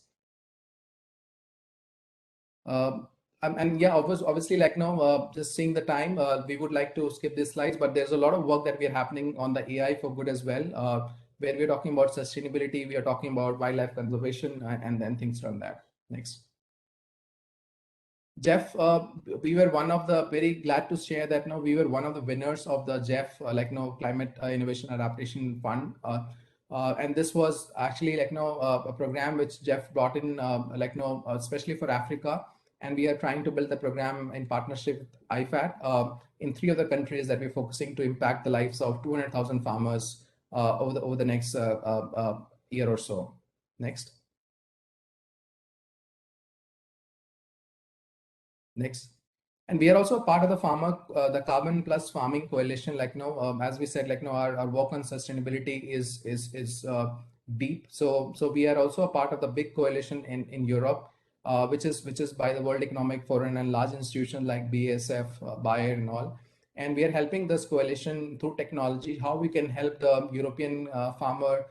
And yeah, obviously, like now, just seeing the time, we would like to skip these slides, but there's a lot of work that we are happening on the AI for good as well, where we're talking about sustainability, we are talking about wildlife conservation, and then things from that. Next. Jeff, we were one of the, very glad to share that we were one of the winners of the Jeff Climate Innovation Adaptation Fund. And this was actually a program which Jeff brought in especially for Africa. And we are trying to build the program in partnership with IFAD in 3 other countries that we're focusing to impact the lives of 200,000 farmers over the next year or so. Next. Next. And we are also part of the Carbon Plus Farming Coalition. As we said, our work on sustainability is deep. So we are also a part of the big coalition in Europe, which is by the World Economic Forum and large institutions like BASF, Bayer, and all. And we are helping this coalition through technology, how we can help the European farmer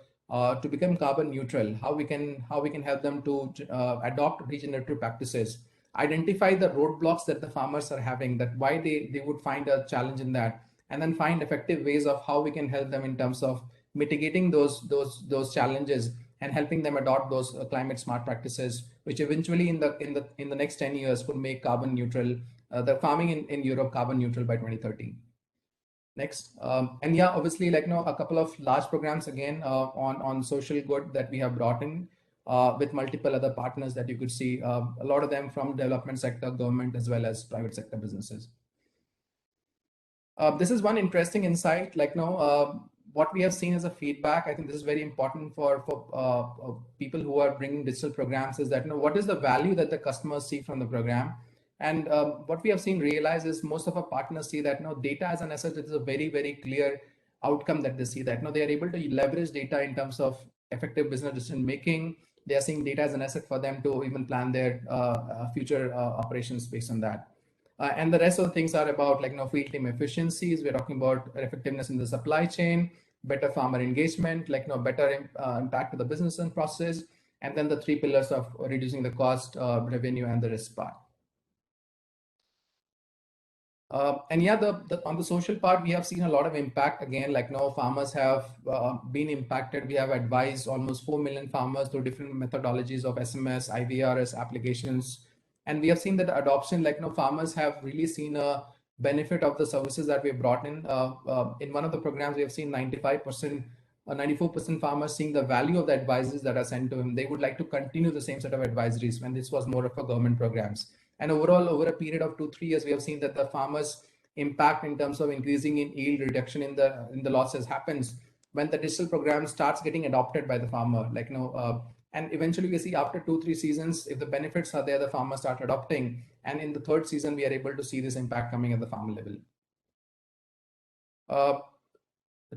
to become carbon neutral, how we can help them to adopt regenerative practices, identify the roadblocks that the farmers are having, that why they would find a challenge in that, and then find effective ways of how we can help them in terms of mitigating those challenges and helping them adopt those climate smart practices, which eventually in the next 10 years could make carbon neutral, the farming in Europe carbon neutral by 2030. Next. And yeah, obviously, a couple of large programs again on social good that we have brought in with multiple other partners that you could see, a lot of them from development sector, government, as well as private sector businesses. This is one interesting insight, what we have seen as a feedback. I think this is very important for people who are bringing digital programs, is that what is the value that the customers see from the program. And what we have seen realize is most of our partners see that data as an asset is a very, very clear outcome that they see, that they are able to leverage data in terms of effective business decision making. They are seeing data as an asset for them to even plan their future operations based on that. And the rest of the things are about field team efficiencies. We're talking about effectiveness in the supply chain, better farmer engagement, better impact to the business and process, and then the 3 pillars of reducing the cost, revenue, and the risk part. And yeah, on the social part, we have seen a lot of impact. Again, farmers have been impacted. We have advised almost 4 million farmers through different methodologies of SMS, IVRS applications. And we have seen that adoption, farmers have really seen a benefit of the services that we have brought in. In one of the programs, we have seen 95%, 94% farmers seeing the value of the advisories that are sent to them. They would like to continue the same set of advisories when this was more of a government programs. And overall, over a period of 2-3 years, we have seen that the farmers' impact in terms of increasing in yield, reduction in the losses happens when the digital program starts getting adopted by the farmer. And eventually we see after 2-3 seasons, if the benefits are there, the farmers start adopting. And in the 3rd season, we are able to see this impact coming at the farmer level.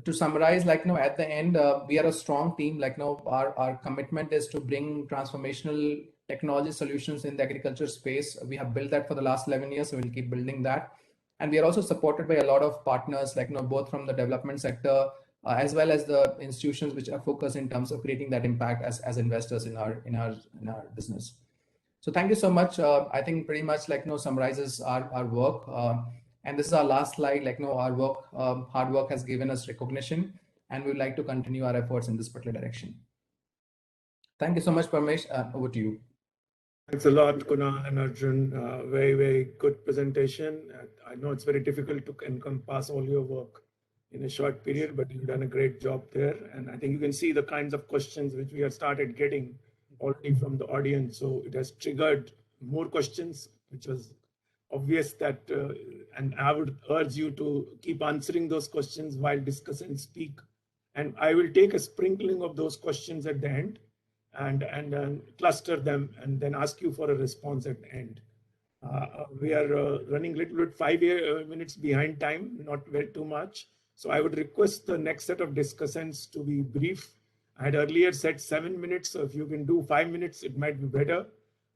To summarize, at the end, we are a strong team. Our commitment is to bring transformational technology solutions in the agriculture space. We have built that for the last 11 years, so we'll keep building that. And we are also supported by a lot of partners, both from the development sector as well as the institutions which are focused in terms of creating that impact as investors in our business. So thank you so much. I think pretty much summarizes our work. And this is our last slide. Our work, hard work has given us recognition, and we'd like to continue our efforts in this particular direction. Thank you so much, Parmesh. Over to you. Thanks a lot, Kunal and Arjun. Very, very good presentation. I know it's very difficult to encompass all your work in a short period, but you've done a great job there. And I think you can see the kinds of questions which we have started getting already from the audience. So it has triggered more questions, which was obvious that, and I would urge you to keep answering those questions while discuss and speak. And I will take a sprinkling of those questions at the end and cluster them and then ask you for a response at the end. We are running a little bit 5 minutes behind time, not very too much. So I would request the next set of discussants to be brief. I had earlier said 7 minutes, so if you can do 5 minutes, it might be better.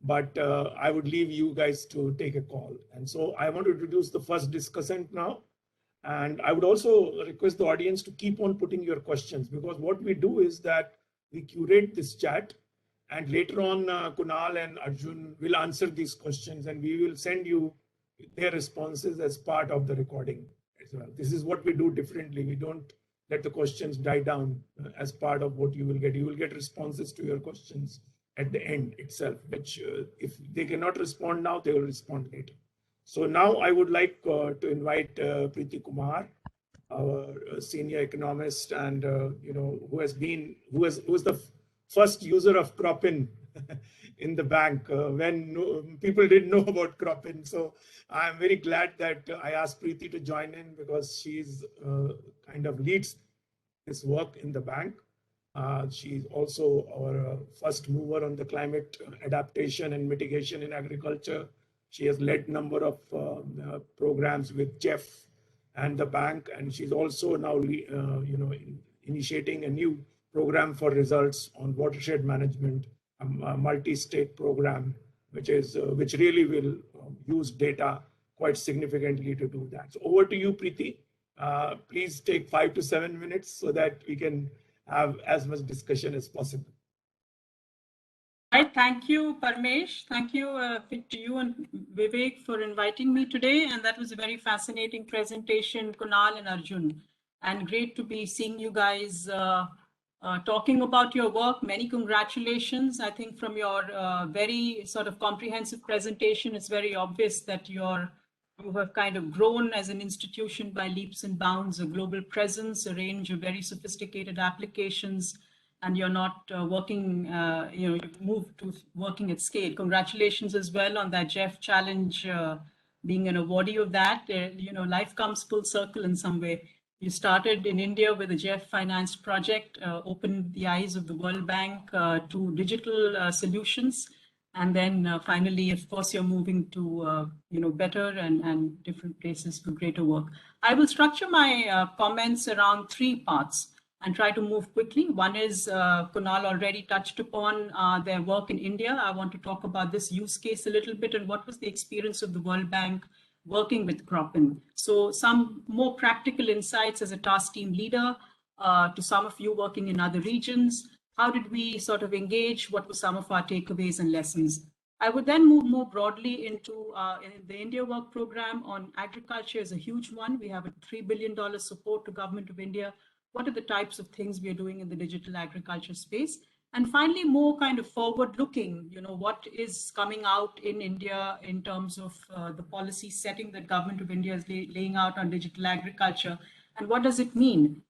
But I would leave you guys to take a call. And so I want to introduce the first discussant now. And I would also request the audience to keep on putting your questions, because what we do is that we curate this chat, and later on, Kunal and Arjun will answer these questions, and we will send you their responses as part of the recording as well. This is what we do differently. We don't let the questions die down as part of what you will get. You will get responses to your questions at the end itself, which if they cannot respond now, they will respond later. So now I would like to invite Preeti Kumar, our senior economist, and who is the first user of CropIn in the bank when people didn't know about CropIn. So I'm very glad that I asked Preeti to join in, because she's kind of leads this work in the bank. She's also our first mover on the climate adaptation and mitigation in agriculture. She has led a number of programs with Jeff and the bank, and she's also now initiating a new program for results on watershed management, a multi-state program, which really will use data quite significantly to do that. So over to you, Preeti. Please take 5 to 7 minutes so that we can have as much discussion as possible. Right, thank you, Parmesh. Thank you to you and Vivek for inviting me today. And that was a very fascinating presentation, Kunal and Arjun. And great to be seeing you guys talking about your work. Many congratulations. I think from your very sort of comprehensive presentation, it's very obvious that you have kind of grown as an institution by leaps and bounds, a global presence, a range of very sophisticated applications, and you're not working, you've moved to working at scale. Congratulations as well on that Jeff Challenge, being an awardee of that. Life comes full circle in some way. You started in India with a Jeff financed project, opened the eyes of the World Bank to digital solutions. And then finally, of course, you're moving to better and different places for greater work. I will structure my comments around 3 parts and try to move quickly. One is Kunal already touched upon their work in India. I want to talk about this use case a little bit and what was the experience of the World Bank working with CropIn. So some more practical insights as a task team leader to some of you working in other regions. How did we sort of engage? What were some of our takeaways and lessons? I would then move more broadly into the India work program on agriculture is a huge one. We have a $3 billion support to Government of India. What are the types of things we are doing in the digital agriculture space? And finally, more kind of forward-looking, what is coming out in India in terms of the policy setting that Government of India is laying out on digital agriculture, and what does it mean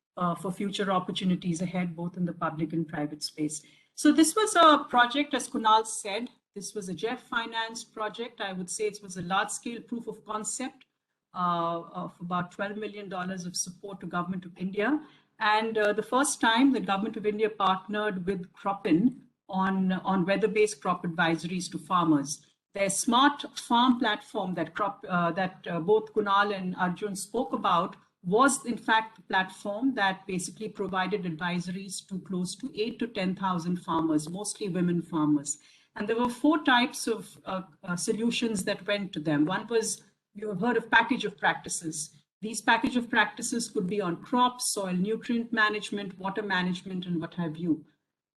for future opportunities ahead, both in the public and private space. So this was a project, as Kunal said, this was a Jeff financed project. I would say it was a large-scale proof of concept of about $12 million of support to Government of India. And the first time the Government of India partnered with CropIn on weather-based crop advisories to farmers. Their smart farm platform that both Kunal and Arjun spoke about was in fact the platform that basically provided advisories to close to 8,000 to 10,000 farmers, mostly women farmers. And there were 4 types of solutions that went to them. One was, you have heard of package of practices. These package of practices could be on crops, soil nutrient management, water management, and what have you.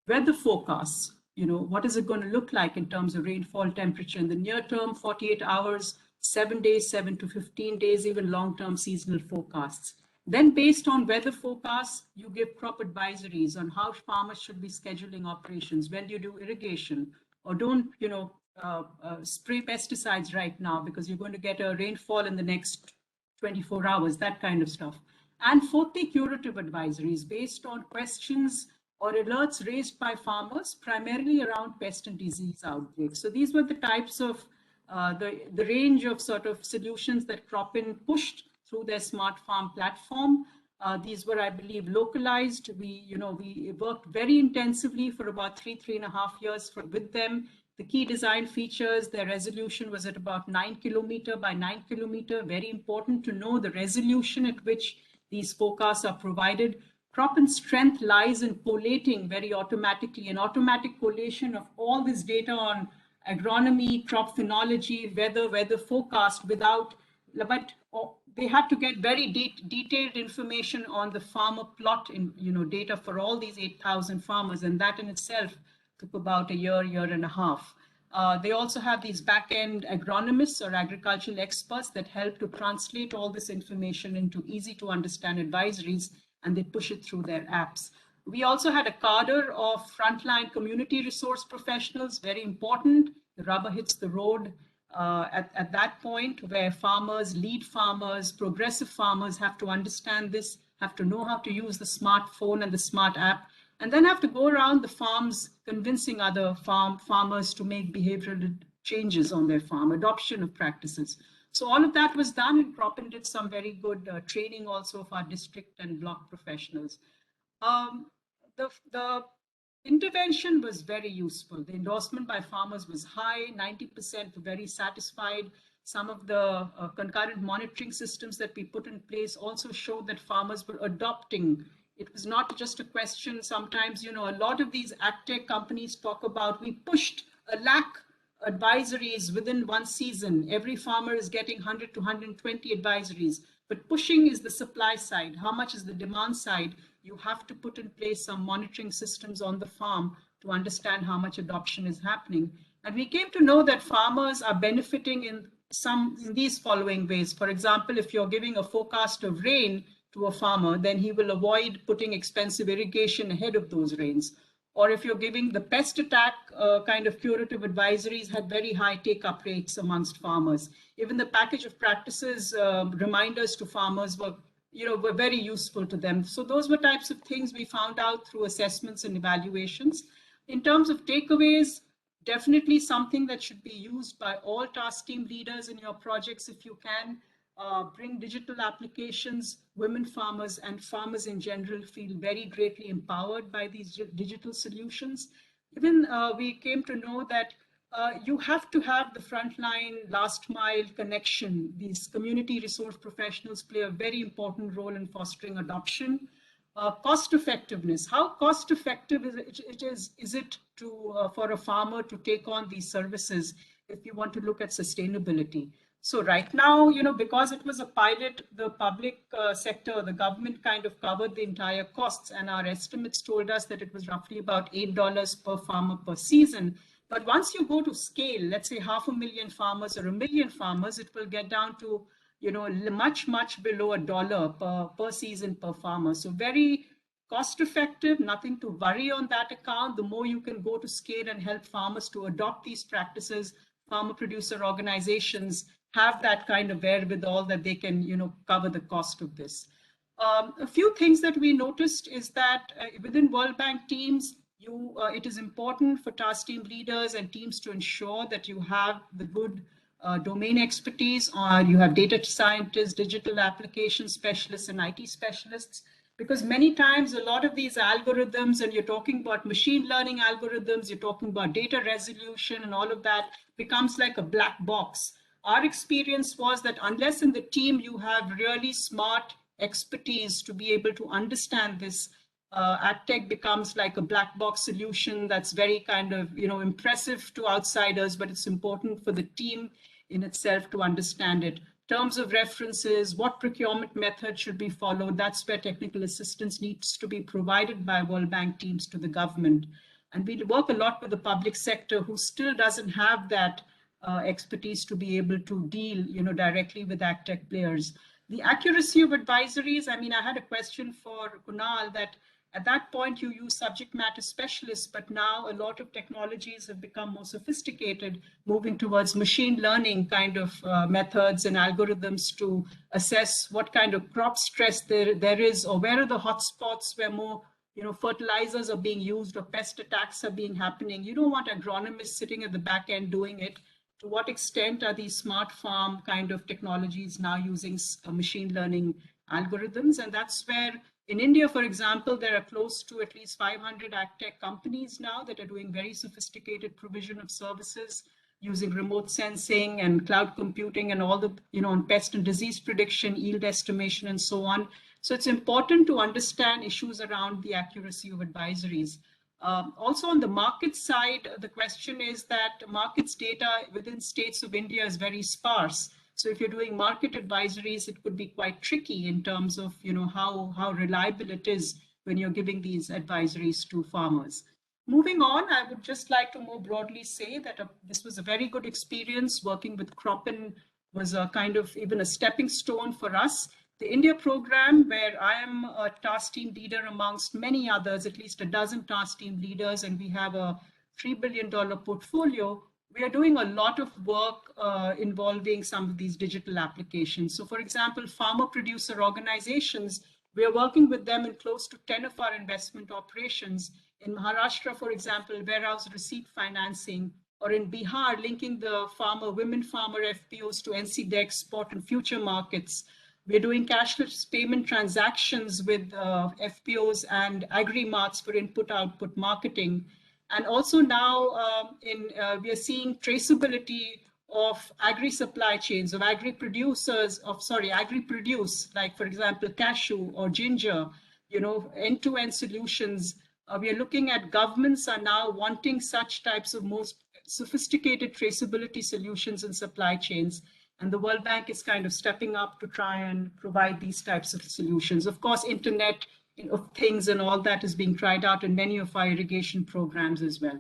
Weather forecasts, what is it going to look like in terms of rainfall, temperature in the near term, 48 hours, 7 days, 7 to 15 days, even long-term seasonal forecasts. Then based on weather forecasts, you give crop advisories on how farmers should be scheduling operations. When do you do irrigation? Or don't, spray pesticides right now because you're going to get a rainfall in the next 24 hours, that kind of stuff. And fourthly, curative advisories based on questions or alerts raised by farmers, primarily around pest and disease outbreaks. So these were the types of the range of sort of solutions that CropIn pushed through their smart farm platform. These were, I believe, localized. We worked very intensively for about 3.5 years with them. The key design features, their resolution was at about 9 kilometer by 9 kilometer. Very important to know the resolution at which these forecasts are provided. CropIn's strength lies in collating very automatically, an automatic collation of all this data on agronomy, crop phenology, weather forecast but they had to get very detailed information on the farmer plot in, data for all these 8,000 farmers, and that in itself took about a year and a half. They also have these back-end agronomists or agricultural experts that help to translate all this information into easy to understand advisories, and they push it through their apps. We also had a cadre of frontline community resource professionals, very important. The rubber hits the road at that point, where farmers, lead farmers, progressive farmers have to understand this, have to know how to use the smartphone and the smart app, and then have to go around the farms convincing other farmers to make behavioral changes on their farm, adoption of practices. So all of that was done, and CropIn did some very good training also of our district and block professionals. The intervention was very useful. The endorsement by farmers was high, 90% were very satisfied. Some of the concurrent monitoring systems that we put in place also showed that farmers were adopting. It was not just a question. Sometimes, a lot of these ag-tech companies talk about, we pushed 1 lakh advisories within one season. Every farmer is getting 100 to 120 advisories. But pushing is the supply side. How much is the demand side? You have to put in place some monitoring systems on the farm to understand how much adoption is happening. And we came to know that farmers are benefiting in these following ways. For example, if you're giving a forecast of rain to a farmer, then he will avoid putting expensive irrigation ahead of those rains. Or if you're giving the pest attack kind of curative advisories, had very high take-up rates amongst farmers. Even the package of practices reminders to farmers were very useful to them. So those were types of things we found out through assessments and evaluations. In terms of takeaways, definitely something that should be used by all task team leaders in your projects if you can. Bring digital applications. Women farmers and farmers in general feel very greatly empowered by these digital solutions. Even we came to know that you have to have the frontline last mile connection. These community resource professionals play a very important role in fostering adoption. Cost effectiveness. How cost effective is it for a farmer to take on these services if you want to look at sustainability? So right now, because it was a pilot, the public sector, the government kind of covered the entire costs, and our estimates told us that it was roughly about $8 per farmer per season. But once you go to scale, let's say 500,000 farmers or 1 million farmers, it will get down to, much below $1 per season per farmer. So very cost effective, nothing to worry on that account. The more you can go to scale and help farmers to adopt these practices, farmer producer organizations have that kind of wherewithal that they can, cover the cost of this. A few things that we noticed is that within World Bank teams, it is important for task team leaders and teams to ensure that you have the good domain expertise, or you have data scientists, digital application specialists, and IT specialists. Because many times a lot of these algorithms, and you're talking about machine learning algorithms, you're talking about data resolution and all of that, becomes like a black box. Our experience was that unless in the team you have really smart expertise to be able to understand this, ag-tech becomes like a black box solution that's very kind of, impressive to outsiders, but it's important for the team in itself to understand it. Terms of references, what procurement method should be followed, that's where technical assistance needs to be provided by World Bank teams to the government. And we work a lot with the public sector who still doesn't have that expertise to be able to deal, directly with ag-tech players. The accuracy of advisories, I had a question for Kunal that at that point you use subject matter specialists, but now a lot of technologies have become more sophisticated, moving towards machine learning kind of methods and algorithms to assess what kind of crop stress there is, or where are the hotspots where more fertilizers are being used or pest attacks are being happening. You don't want agronomists sitting at the back end doing it. To what extent are these smart farm kind of technologies now using machine learning algorithms? And that's where In India, for example, there are close to at least 500 ag-tech companies now that are doing very sophisticated provision of services using remote sensing and cloud computing and all the, on pest and disease prediction, yield estimation, and so on. So it's important to understand issues around the accuracy of advisories. Also on the market side, the question is that markets data within states of India is very sparse. So if you're doing market advisories, it could be quite tricky in terms of how reliable it is when you're giving these advisories to farmers. Moving on, I would just like to more broadly say that this was a very good experience. Working with CropIn was a kind of even a stepping stone for us. The India program, where I am a task team leader amongst many others, at least a dozen task team leaders, and we have a $3 billion portfolio, we are doing a lot of work involving some of these digital applications. So for example, farmer producer organizations, we are working with them in close to 10 of our investment operations. In Maharashtra, for example, warehouse receipt financing, or in Bihar, linking the women farmer FPOs to NCD export and future markets. We're doing cashless payment transactions with FPOs and agri-marts for input-output marketing. And also now we are seeing traceability of agri-supply chains, of agri-produce, like for example, cashew or ginger, end-to-end solutions. We are looking at governments are now wanting such types of most sophisticated traceability solutions in supply chains. And the World Bank is kind of stepping up to try and provide these types of solutions. Of course, Internet of Things and all that is being tried out in many of our irrigation programs as well.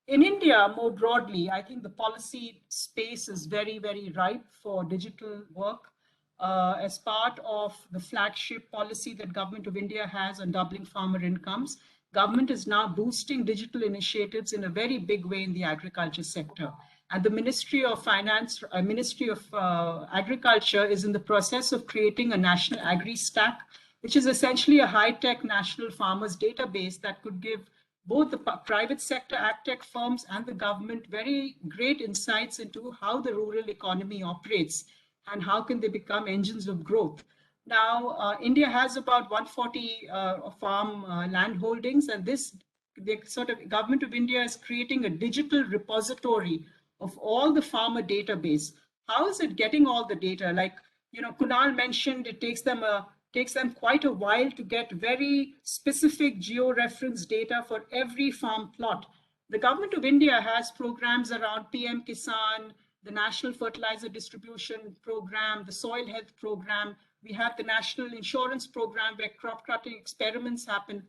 In India, more broadly, I think the policy space is very, very ripe for digital work. As part of the flagship policy that Government of India has on doubling farmer incomes, government is now boosting digital initiatives in a very big way in the agriculture sector. And the Ministry of Finance, Ministry of Agriculture is in the process of creating a national agri-stack, which is essentially a high-tech national farmers database that could give both the private sector ag-tech firms and the government very great insights into how the rural economy operates and how can they become engines of growth. Now, India has about 140 farm land holdings, and the Government of India is creating a digital repository of all the farmer database. How is it getting all the data? Like, Kunal mentioned, it takes them quite a while to get very specific geo-reference data for every farm plot. The Government of India has programs around PM Kisan, the National Fertilizer Distribution Program, the Soil Health Program. We have the National Insurance Program where crop cutting experiments happen.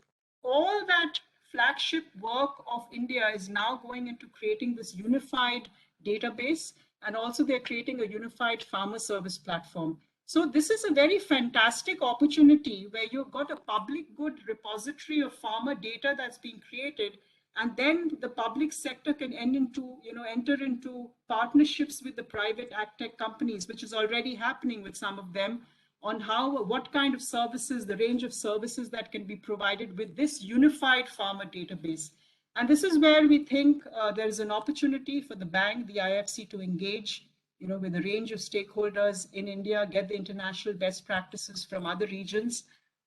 All that flagship work of India is now going into creating this unified database, and also they're creating a unified farmer service platform. So this is a very fantastic opportunity where you've got a public good repository of farmer data that's being created, and then the public sector can enter into partnerships with the private ag-tech companies, which is already happening with some of them, on what kind of services, the range of services that can be provided with this unified farmer database. And this is where we think there is an opportunity for the bank, the IFC, to engage with a range of stakeholders in India, get the international best practices from other regions,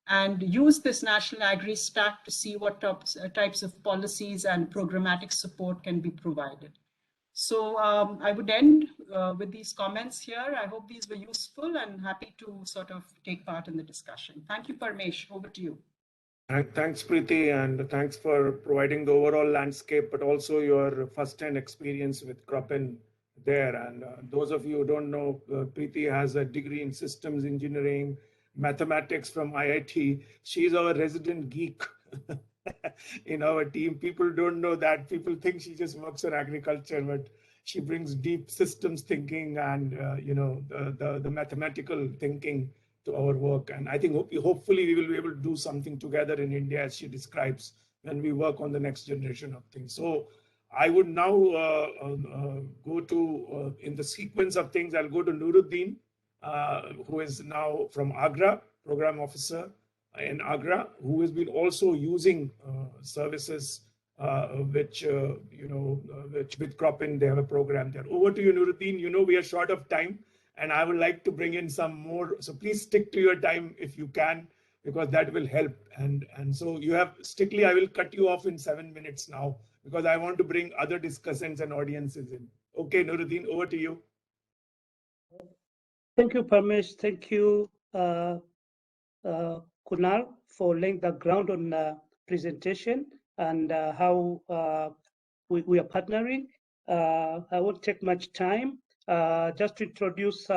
and use this national agri-stack to see what types of policies and programmatic support can be provided. So I would end with these comments here. I hope these were useful and happy to sort of take part in the discussion. Thank you, Parmesh. Over to you. Thanks, Preeti, and thanks for providing the overall landscape, but also your first-hand experience with CropIn there. And those of you who don't know, Preeti has a degree in systems engineering, mathematics from IIT. She's our resident geek in our team. People don't know that. People think she just works on agriculture, but she brings deep systems thinking and the mathematical thinking to our work. And I think hopefully we will be able to do something together in India, as she describes, when we work on the next generation of things. So I would now go to, in the sequence of things, I'll go to Nuruddin, who is now from Agra, program officer in Agra, who has been also using services which with CropIn, they have a program there. Over to you, Nuruddin. We are short of time, and I would like to bring in some more. So please stick to your time if you can, because that will help. And so you have strictly, I will cut you off in 7 minutes now because I want to bring other discussants and audiences in. Okay, Nuruddin, over to you. Thank you, Parmesh. Thank you, Kunal, for laying the ground on presentation and how we are partnering. I won't take much time. Just to introduce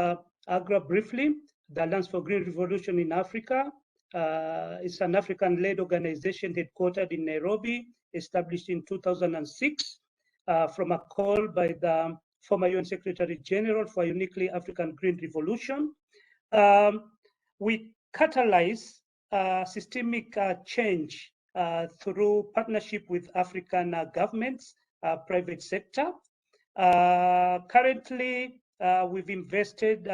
AGRA briefly, the Alliance for Green Revolution in Africa. It's an African-led organization headquartered in Nairobi, established in 2006 from a call by the former UN Secretary General for a uniquely African Green Revolution. We catalyze systemic change through partnership with African governments, private sector. Currently, we've invested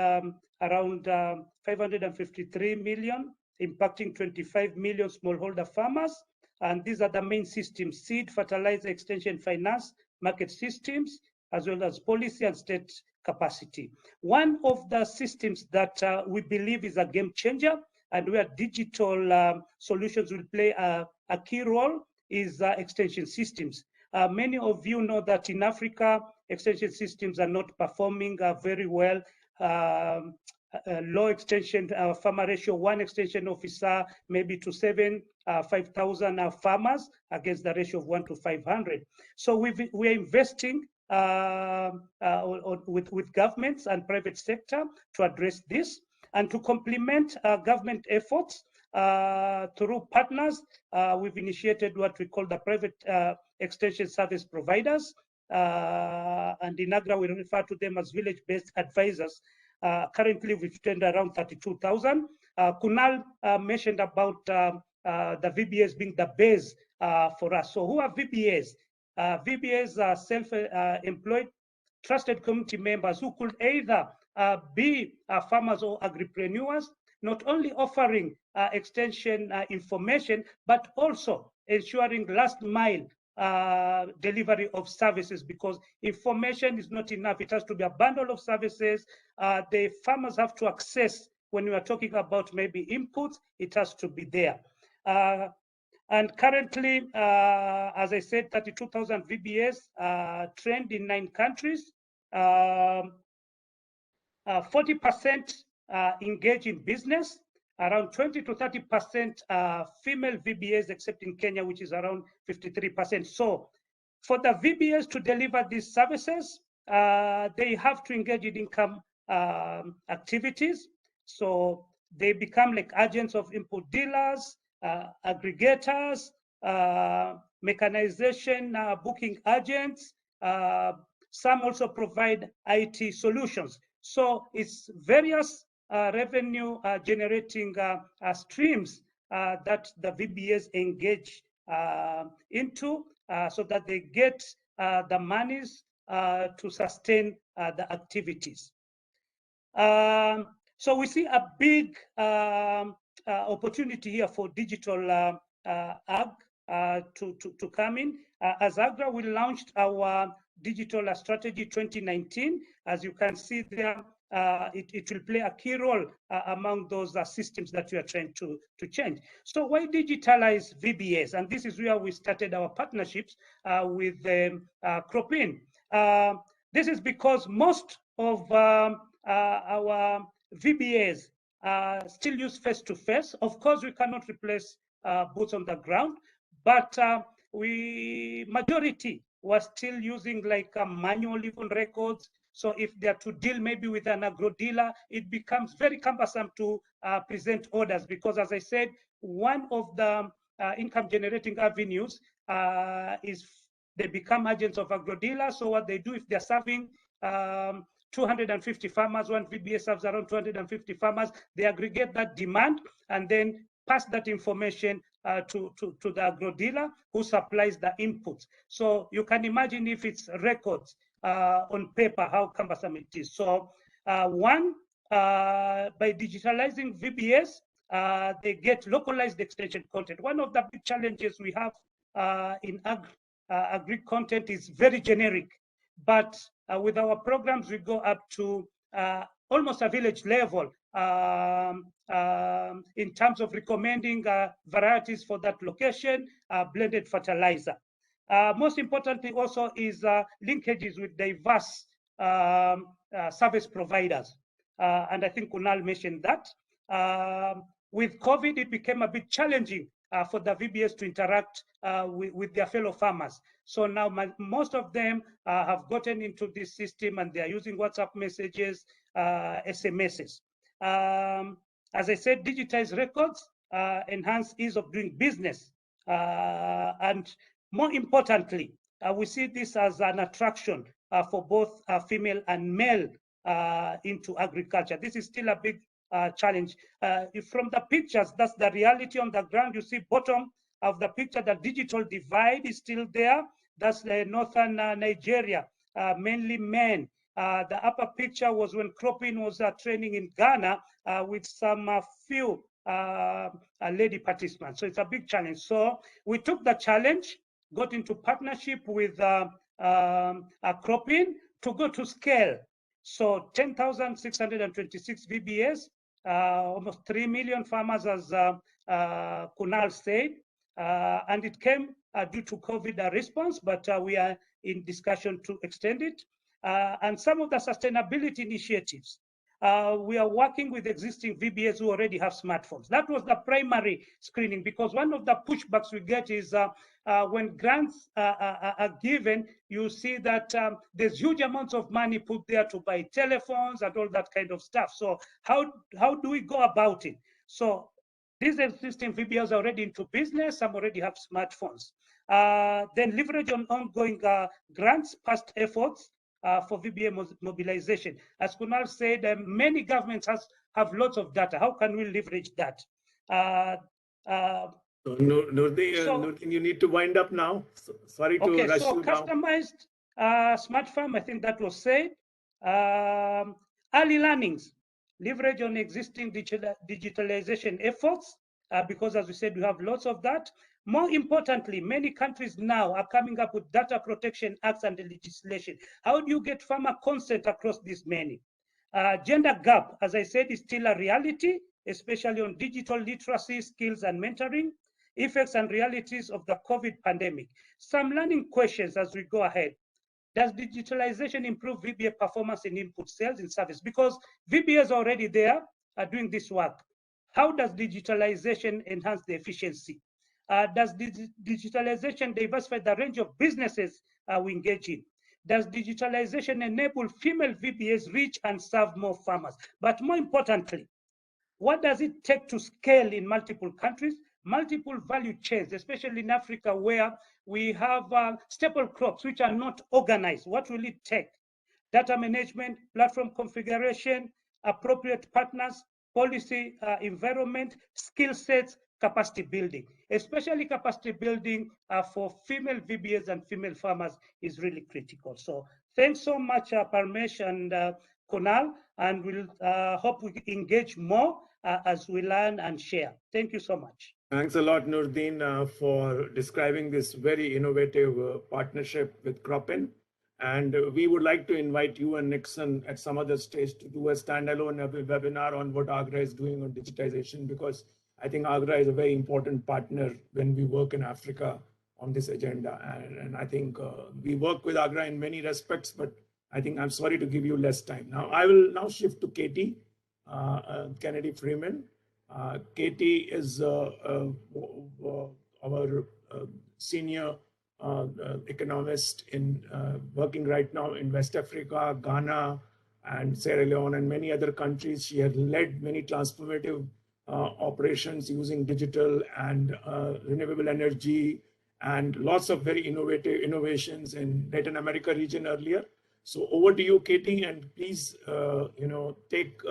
around 553 million, impacting 25 million smallholder farmers. And these are the main systems: seed, fertilizer, extension, finance, market systems, as well as policy and state capacity. One of the systems that we believe is a game changer and where digital solutions will play a key role is extension systems. Many of you know that in Africa, extension systems are not performing very well. Low extension farmer ratio, 1 extension officer maybe to 5,000 farmers against the ratio of 1 to 500. So we're investing with governments and private sector to address this and to complement government efforts through partners. We've initiated what we call the private extension service providers, and in AGRA we refer to them as village-based advisors. Currently we've trained around 32,000. Kunal mentioned about the VBAs being the base for us. So who are VBAs? VBAs are self-employed, trusted community members who could either be farmers or agripreneurs, not only offering extension information, but also ensuring last mile delivery of services, because information is not enough. It has to be a bundle of services. The farmers have to access, when we are talking about maybe inputs, it has to be there. And currently, as I said, 32,000 VBAs trained in 9 countries. 40% engage in business, around 20 to 30% female VBAs, except in Kenya, which is around 53%. So for the VBAs to deliver these services, they have to engage in income activities. So they become like agents of input dealers, aggregators, mechanization, booking agents. Some also provide IT solutions. So it's various revenue generating streams that the VBAs engage into so that they get the monies to sustain the activities. So we see a big opportunity here for digital ag to come in. As AGRA, we launched our digital strategy 2019. As you can see there, it will play a key role among those systems that we are trying to change. So why digitalize VBAs? And this is where we started our partnerships with CropIn. This is because most of our VBAs still use face-to-face. Of course, we cannot replace boots on the ground, but majority was still using like manual even records. So if they are to deal maybe with an agro dealer, it becomes very cumbersome to present orders, because as I said, one of the income generating avenues is they become agents of agro dealers. So what they do, if they're serving 250 farmers, one VBA serves around 250 farmers, they aggregate that demand and then pass that information to the agro dealer who supplies the inputs. So you can imagine if it's records on paper, how cumbersome it is. So by digitalizing VBAs, they get localized extension content. One of the big challenges we have in agri content is very generic, but with our programs, we go up to almost a village level in terms of recommending varieties for that location, blended fertilizer. Most importantly also is linkages with diverse service providers. And I think Kunal mentioned that. With COVID, it became a bit challenging for the VBS to interact with their fellow farmers. So now most of them have gotten into this system and they are using WhatsApp messages, SMSs. As I said, digitized records enhance ease of doing business. And more importantly, we see this as an attraction for both female and male into agriculture. This is still a big challenge. From the pictures, that's the reality on the ground. You see bottom of the picture, the digital divide is still there. That's the northern Nigeria, mainly men. The upper picture was when CropIn was training in Ghana with some few lady participants. So it's a big challenge. So we took the challenge, got into partnership with CropIn to go to scale. So 10,626 VBS, almost 3 million farmers, as Kunal said, and it came due to COVID response, but we are in discussion to extend it. And some of the sustainability initiatives, we are working with existing VBS who already have smartphones. That was the primary screening, because one of the pushbacks we get is when grants are given, you see that there's huge amounts of money put there to buy telephones and all that kind of stuff. So how do we go about it? So these existing VBS are already into business, some already have smartphones. Then leverage on ongoing grants, past efforts, for VBA mobilization. As Kunal said, many governments have lots of data. How can we leverage that? Nurdin, you need to wind up now. Sorry to rush you now. Customized smart farm, I think that was said. Early learnings, leverage on existing digitalization efforts, because as we said, we have lots of that. More importantly, many countries now are coming up with data protection acts and legislation. How do you get farmer consent across these many? Gender gap, as I said, is still a reality, especially on digital literacy, skills and mentoring, effects and realities of the COVID pandemic. Some learning questions as we go ahead. Does digitalization improve VBA performance in input sales in service? Because VBA is already there doing this work. How does digitalization enhance the efficiency? Does digitalization diversify the range of businesses we engage in? Does digitalization enable female VBAs reach and serve more farmers? But more importantly, what does it take to scale in multiple countries, multiple value chains, especially in Africa where we have staple crops which are not organized? What will it take? Data management, platform configuration, appropriate partners, policy environment, skill sets, capacity building, especially capacity building for female VBAs and female farmers is really critical. So thanks so much, Parmesh and Kunal, and we'll hope we engage more as we learn and share. Thank you so much. Thanks a lot, Nurdin, for describing this very innovative partnership with CropIn. And we would like to invite you and Nixon at some other stage to do a standalone webinar on what Agra is doing on digitization, because I think Agra is a very important partner when we work in Africa on this agenda. And I think we work with Agra in many respects, but I think I'm sorry to give you less time. Now, I will now shift to Katie Kennedy Freeman. Katie is our senior economist in working right now in West Africa, Ghana, and Sierra Leone, and many other countries. She has led many transformative operations using digital and renewable energy, and lots of very innovative innovations in Latin America region earlier. So over to you, Katie, and please, take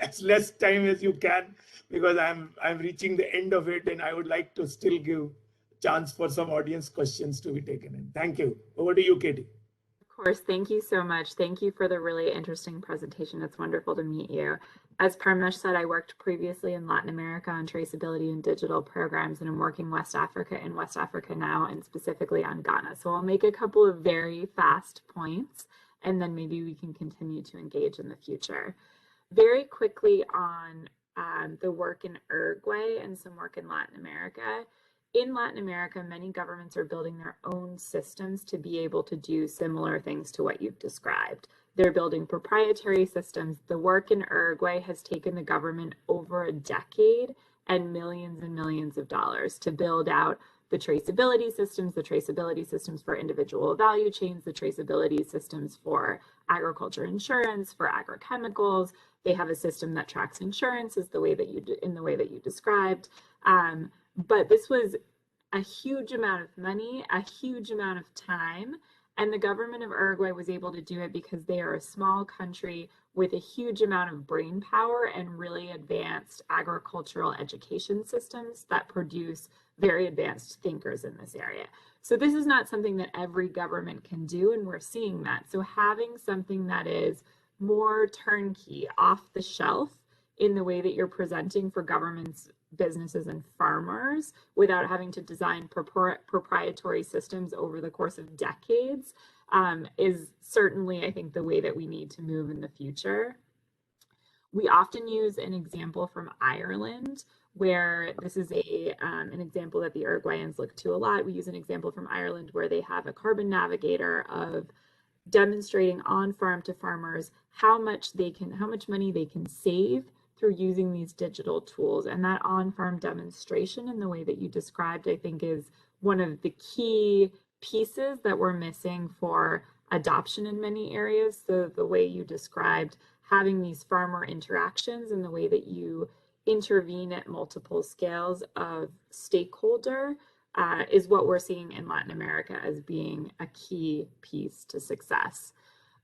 as less time as you can, because I'm reaching the end of it, and I would like to still give chance for some audience questions to be taken in. Thank you. Over to you, Katie. Of course, thank you so much. Thank you for the really interesting presentation. It's wonderful to meet you. As Parmesh said, I worked previously in Latin America on traceability and digital programs, and I'm working in West Africa now, and specifically on Ghana. So I'll make a couple of very fast points and then maybe we can continue to engage in the future. Very quickly on the work in Uruguay and some work in Latin America. In Latin America, many governments are building their own systems to be able to do similar things to what you've described. They're building proprietary systems. The work in Uruguay has taken the government over a decade and millions of dollars to build out the traceability systems for individual value chains, the traceability systems for agriculture insurance, for agrochemicals. They have a system that tracks insurance in the way that you described. But this was a huge amount of money, a huge amount of time, and the government of Uruguay was able to do it because they are a small country with a huge amount of brain power and really advanced agricultural education systems that produce very advanced thinkers in this area. So this is not something that every government can do, and we're seeing that. So having something that is more turnkey, off the shelf in the way that you're presenting for governments, businesses, and farmers without having to design proprietary systems over the course of decades is certainly, I think, the way that we need to move in the future. We often use an example from Ireland, where this is an example that the Uruguayans look to a lot. We use an example from Ireland where they have a carbon navigator of demonstrating on farm to farmers how much money they can save through using these digital tools. And that on-farm demonstration in the way that you described, I think, is one of the key pieces that we're missing for adoption in many areas. So the way you described having these farmer interactions and the way that you intervene at multiple scales of stakeholder is what we're seeing in Latin America as being a key piece to success.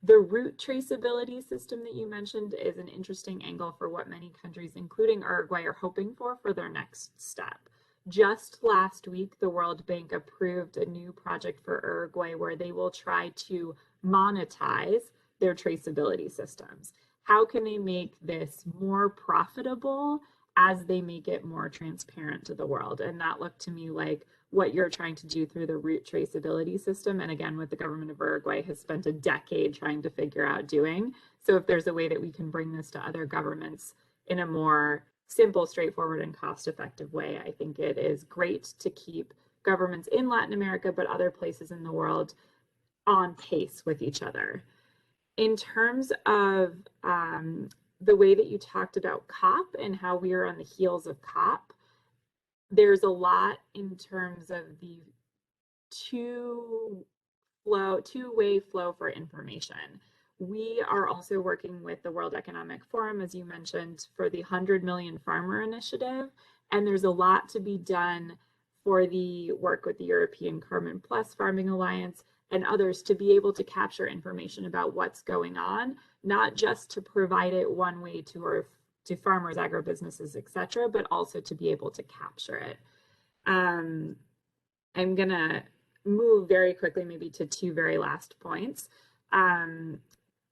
The root traceability system that you mentioned is an interesting angle for what many countries, including Uruguay, are hoping for their next step. Just last week, the World Bank approved a new project for Uruguay where they will try to monetize their traceability systems. How can they make this more profitable as they make it more transparent to the world? And that looked to me like what you're trying to do through the root traceability system. And again, what the government of Uruguay has spent a decade trying to figure out doing. So if there's a way that we can bring this to other governments in a more simple, straightforward, and cost-effective way, I think it is great to keep governments in Latin America, but other places in the world on pace with each other. In terms of the way that you talked about COP and how we are on the heels of COP, there's a lot in terms of the two-way flow for information. We are also working with the World Economic Forum, as you mentioned, for the 100 Million Farmer Initiative, and there's a lot to be done for the work with the European Carbon Plus Farming Alliance and others to be able to capture information about what's going on, not just to provide it one way to farmers, agribusinesses, et cetera, but also to be able to capture it. I'm gonna move very quickly maybe to two very last points.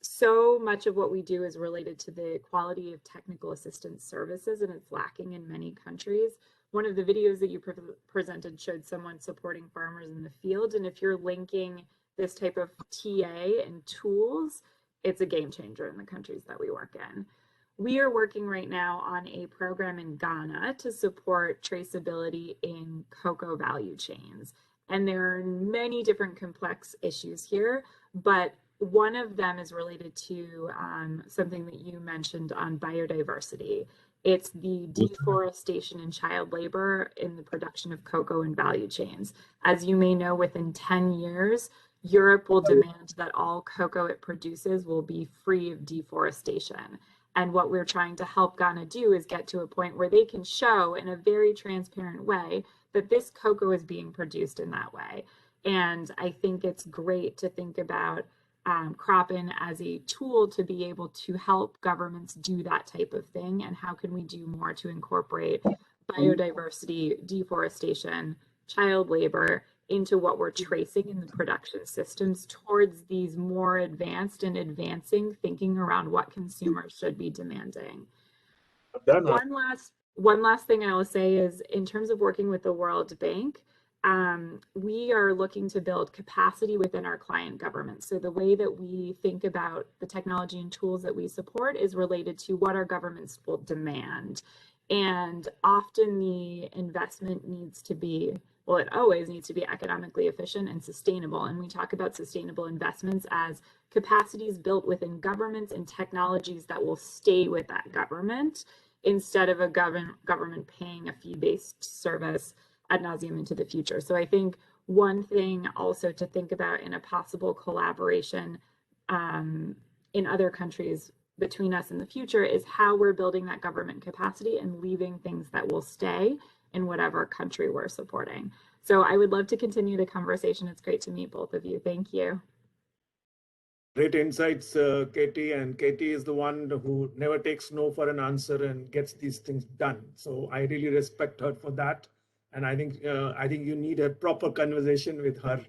So much of what we do is related to the quality of technical assistance services, and it's lacking in many countries. One of the videos that you presented showed someone supporting farmers in the field, and if you're linking this type of TA and tools, it's a game changer in the countries that we work in. We are working right now on a program in Ghana to support traceability in cocoa value chains. And there are many different complex issues here, but one of them is related to something that you mentioned on biodiversity. It's the deforestation and child labor in the production of cocoa and value chains. As you may know, within 10 years, Europe will demand that all cocoa it produces will be free of deforestation. And what we're trying to help Ghana do is get to a point where they can show in a very transparent way that this cocoa is being produced in that way. And I think it's great to think about CropIn as a tool to be able to help governments do that type of thing. And how can we do more to incorporate biodiversity, deforestation, child labor into what we're tracing in the production systems towards these more advanced and advancing thinking around what consumers should be demanding. One last thing I will say is in terms of working with the World Bank, we are looking to build capacity within our client governments. So the way that we think about the technology and tools that we support is related to what our governments will demand. And often the investment needs to be, well, it always needs to be economically efficient and sustainable. And we talk about sustainable investments as capacities built within governments and technologies that will stay with that government instead of a government paying a fee-based service ad nauseum into the future. So I think one thing also to think about in a possible collaboration in other countries between us in the future is how we're building that government capacity and leaving things that will stay in whatever country we're supporting. So I would love to continue the conversation. It's great to meet both of you. Thank you. Great insights, Katie. And Katie is the one who never takes no for an answer and gets these things done. So I really respect her for that. And I think you need a proper conversation with her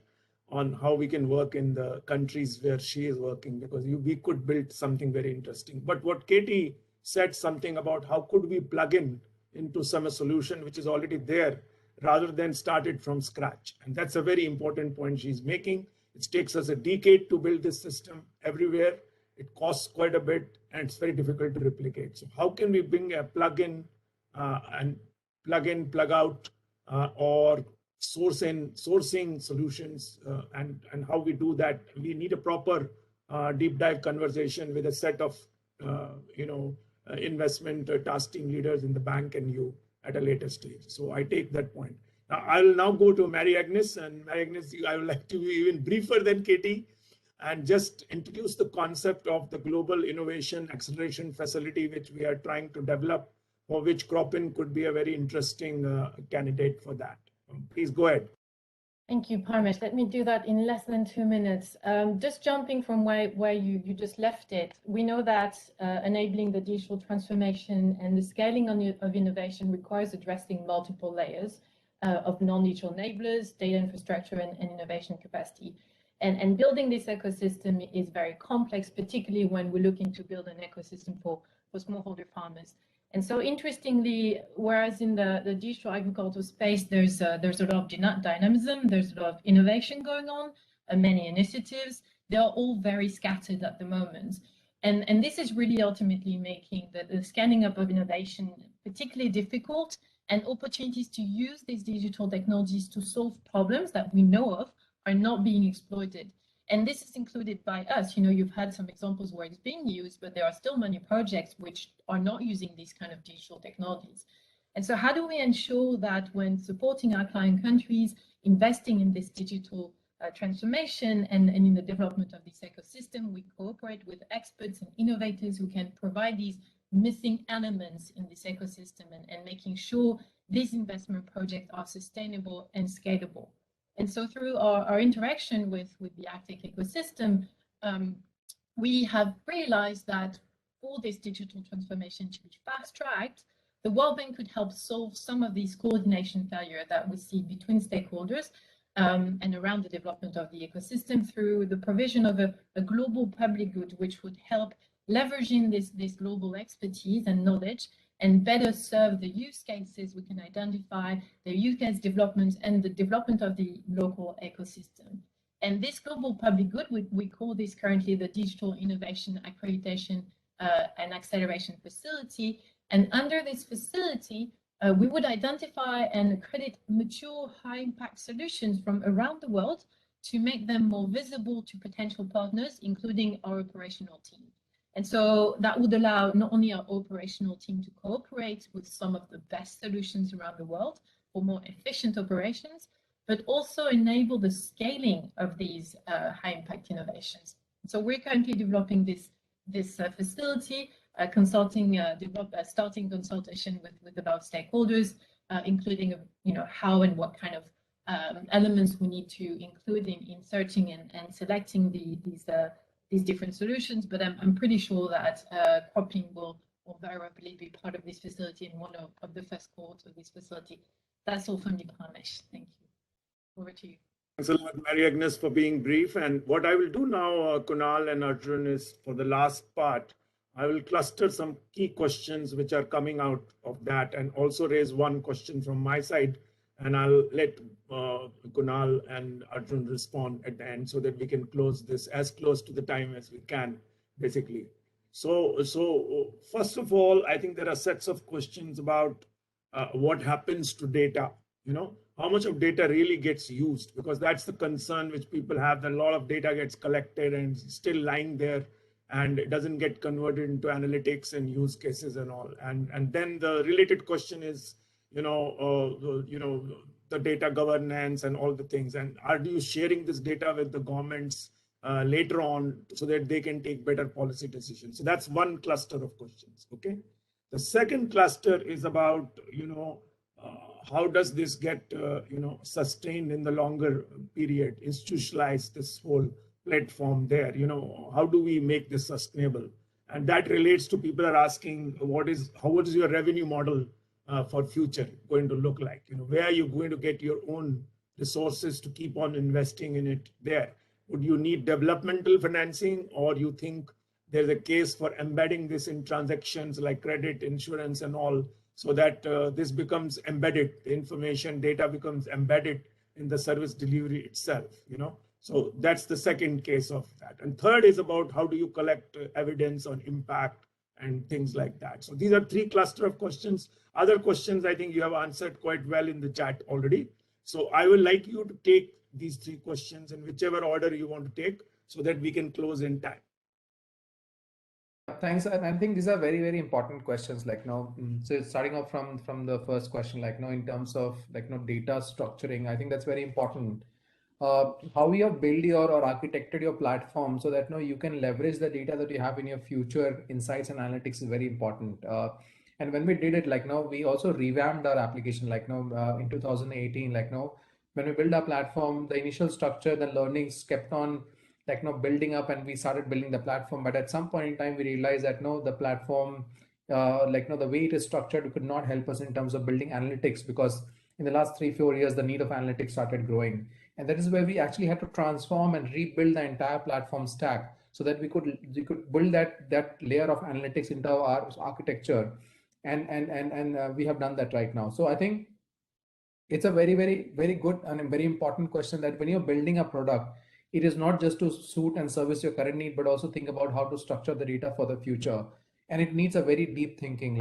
on how we can work in the countries where she is working, because we could build something very interesting. But what Katie said something about how could we plug in into some solution which is already there rather than start it from scratch. And that's a very important point she's making. It takes us a decade to build this system everywhere. It costs quite a bit and it's very difficult to replicate. So how can we bring a plug-in and plug-in, plug-out or sourcing solutions and how we do that? We need a proper deep dive conversation with a set of investment task team leaders in the bank and you at a later stage. So I take that point. I will now go to Mary Agnes, and Mary Agnes, I would like to be even briefer than Katie and just introduce the concept of the Global Innovation Acceleration Facility, which we are trying to develop, for which CropIn could be a very interesting candidate for that. Please go ahead. Thank you, Parmesh. Let me do that in less than 2 minutes. Just jumping from where you just left it, we know that enabling the digital transformation and the scaling of innovation requires addressing multiple layers of non-digital enablers, data infrastructure, and innovation capacity. And building this ecosystem is very complex, particularly when we're looking to build an ecosystem for smallholder farmers. And so interestingly, whereas in the digital agriculture space, there's a lot of dynamism, there's a lot of innovation going on, many initiatives, they're all very scattered at the moment. And this is really ultimately making the scaling up of innovation particularly difficult, and opportunities to use these digital technologies to solve problems that we know of are not being exploited. And this is included by us. You know, you've had some examples where it's being used, but there are still many projects which are not using these kind of digital technologies. And so how do we ensure that when supporting our client countries, investing in this digital transformation and in the development of this ecosystem, we cooperate with experts and innovators who can provide these missing elements in this ecosystem and making sure these investment projects are sustainable and scalable. And so through our interaction with the agri-tech ecosystem, we have realized that for this digital transformation to be fast-tracked, the World Bank could help solve some of these coordination failure that we see between stakeholders and around the development of the ecosystem through the provision of a global public good, which would help leveraging this global expertise and knowledge and better serve the use cases we can identify, the use case development and the development of the local ecosystem. And this global public good, we call this currently the Digital Innovation Accreditation and Acceleration Facility. And under this facility, we would identify and accredit mature high-impact solutions from around the world to make them more visible to potential partners, including our operational team. And so that would allow not only our operational team to cooperate with some of the best solutions around the world for more efficient operations, but also enable the scaling of these high-impact innovations. So we're currently developing this facility, starting consultation with about stakeholders, including how and what kind of elements we need to include in searching and selecting these different solutions. But I'm pretty sure that CropIn will very rapidly be part of this facility and one of the first cohorts of this facility. That's all from me, Parmesh. Thank you. Over to you. Thanks a lot, Mary Agnes, for being brief. And what I will do now, Kunal and Arjun, is for the last part, I will cluster some key questions which are coming out of that and also raise one question from my side. And I'll let Kunal and Arjun respond at the end so that we can close this as close to the time as we can, basically. So first of all, I think there are sets of questions about what happens to data. How much of data really gets used, because that's the concern which people have, that a lot of data gets collected and still lying there and it doesn't get converted into analytics and use cases and all. And then the related question is, the data governance and all the things. And are you sharing this data with the governments later on so that they can take better policy decisions? So that's one cluster of questions. Okay. The second cluster is about, how does this get, sustained in the longer period, institutionalize this whole platform there? How do we make this sustainable? And that relates to people are asking, what is your revenue model for future going to look like? Where are you going to get your own resources to keep on investing in it there? Would you need developmental financing, or you think there's a case for embedding this in transactions like credit, insurance, and all, so that this becomes embedded, the information data becomes embedded in the service delivery itself? So that's the second case of that. And third is about how do you collect evidence on impact and things like that. So these are three cluster of questions. Other questions I think you have answered quite well in the chat already. So I would like you to take these three questions in whichever order you want to take so that we can close in time. Thanks, and I think these are very, very important questions. So starting off from the first question, in terms of data structuring, I think that's very important. How you have built or architected your platform so that you can leverage the data that you have in your future insights and analytics is very important. And when we did it, we also revamped our application. In 2018, when we built our platform, the initial structure, the learnings kept on building up, and we started building the platform. But at some point in time, we realized that the platform, the way it is structured, could not help us in terms of building analytics, because in the last 3-4 years, the need of analytics started growing. And that is where we actually had to transform and rebuild the entire platform stack so that we could build that layer of analytics into our architecture. And we have done that right now. So I think it's a very, very, very good and a very important question, that when you're building a product, it is not just to suit and service your current need, but also think about how to structure the data for the future. And it needs a very deep thinking.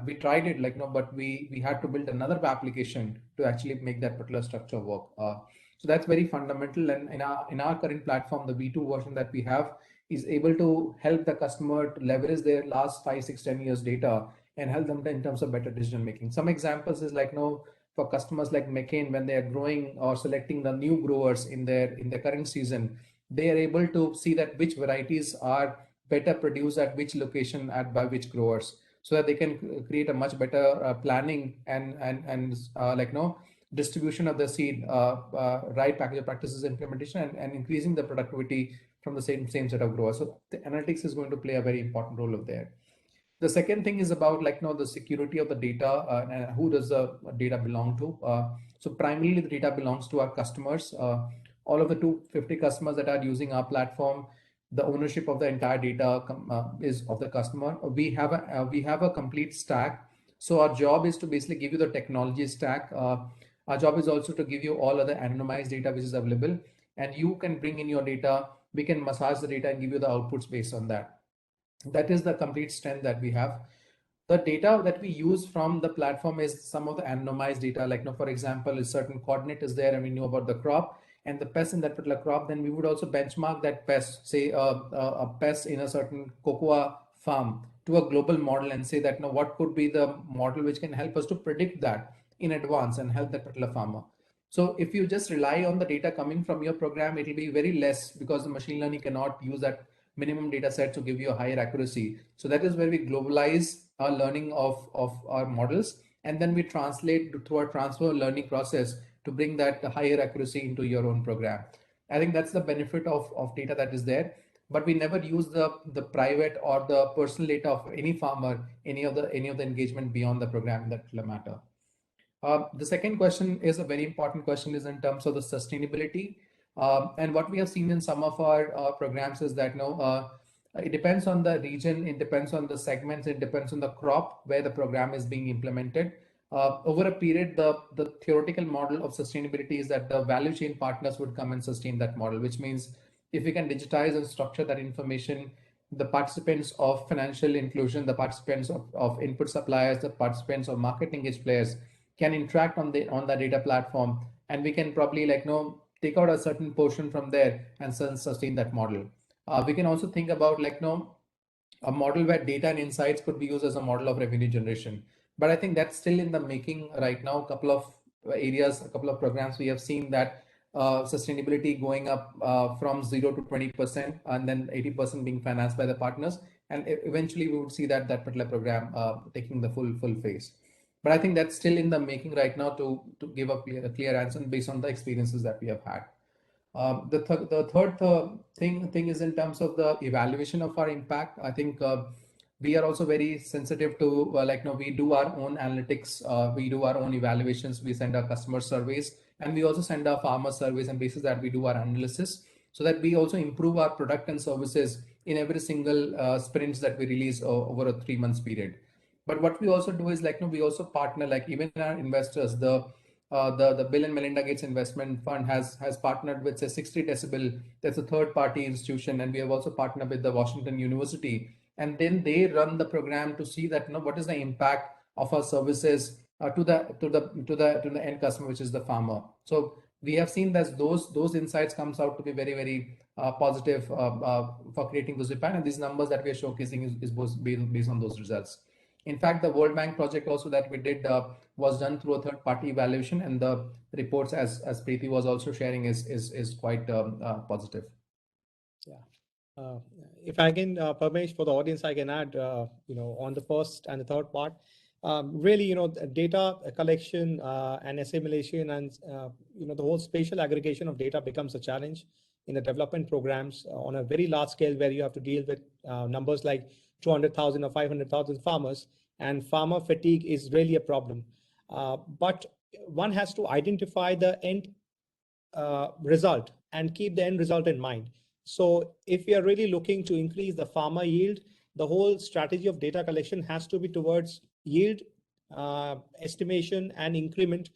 We tried it, but we had to build another application to actually make that particular structure work. So that's very fundamental. And in our current platform, the V2 version that we have is able to help the customer to leverage their last 5, 6, 10 years data and help them in terms of better decision making. Some examples is for customers like McCain, when they are growing or selecting the new growers in their current season, they are able to see that which varieties are better produced at which location by which growers, so that they can create a much better planning and distribution of the seed, right package practices implementation, and increasing the productivity from the same set of growers. So the analytics is going to play a very important role over there. The second thing is about the security of the data, and who does the data belong to. So primarily the data belongs to our customers. All of the 250 customers that are using our platform, the ownership of the entire data is of the customer. We have a complete stack. So our job is to basically give you the technology stack. Our job is also to give you all other anonymized data which is available, and you can bring in your data. We can massage the data and give you the outputs based on that. That is the complete strength that we have. The data that we use from the platform is some of the anonymized data. For example, a certain coordinate is there and we know about the crop and the pest in that particular crop. Then we would also benchmark that pest, say a pest in a certain cocoa farm, to a global model and say that what could be the model which can help us to predict that in advance and help that particular farmer. So if you just rely on the data coming from your program, it will be very less, because the machine learning cannot use that minimum data set to give you a higher accuracy. So that is where we globalize our learning of our models, and then we translate through our transfer learning process to bring that higher accuracy into your own program. I think that's the benefit of data that is there. But we never use the private or the personal data of any farmer, any of the engagement beyond the program, that will matter. The second question is a very important question, is in terms of the sustainability. And what we have seen in some of our programs is that it depends on the region, it depends on the segments, it depends on the crop where the program is being implemented. over a period, the theoretical model of sustainability is that the value chain partners would come and sustain that model, which means if we can digitize and structure that information, the participants of financial inclusion, the participants of input suppliers, the participants of market engaged players can interact on the data platform, and we can probably take out a certain portion from there and sustain that model. We can also think about a model where data and insights could be used as a model of revenue generation. But I think that's still in the making right now. A couple of areas, a couple of programs, we have seen that sustainability going up from 0 to 20%, and then 80% being financed by the partners. And eventually we would see that particular program taking the full phase. But I think that's still in the making right now to give a clear answer based on the experiences that we have had. The third thing is in terms of the evaluation of our impact. I think we are also very sensitive to we do our own analytics, we do our own evaluations, we send our customer surveys, and we also send our farmer surveys, and basis that we do our analysis, so that we also improve our product and services in every single sprints that we release over a 3 months period. But what we also do is we also partner, even our investors, the Bill and Melinda Gates Investment Fund has partnered with, say, 60 Decibel. That's a third party institution, and we have also partnered with the Washington University, and then they run the program to see that what is the impact of our services to the end customer, which is the farmer. So we have seen that those insights comes out to be very, very positive for creating those impact, and these numbers that we are showcasing is based on those results. In fact, the World Bank project also that we did was done through a third-party evaluation, and the reports, as Preeti was also sharing, is quite positive. Yeah. If I can, Parmesh, for the audience, I can add, on the first and the third part, really, data collection and assimilation and, the whole spatial aggregation of data becomes a challenge in the development programs on a very large scale, where you have to deal with numbers like 200,000 or 500,000 farmers, and farmer fatigue is really a problem. But one has to identify the end result and keep the end result in mind. So if we are really looking to increase the farmer yield, the whole strategy of data collection has to be towards yield, estimation and increment,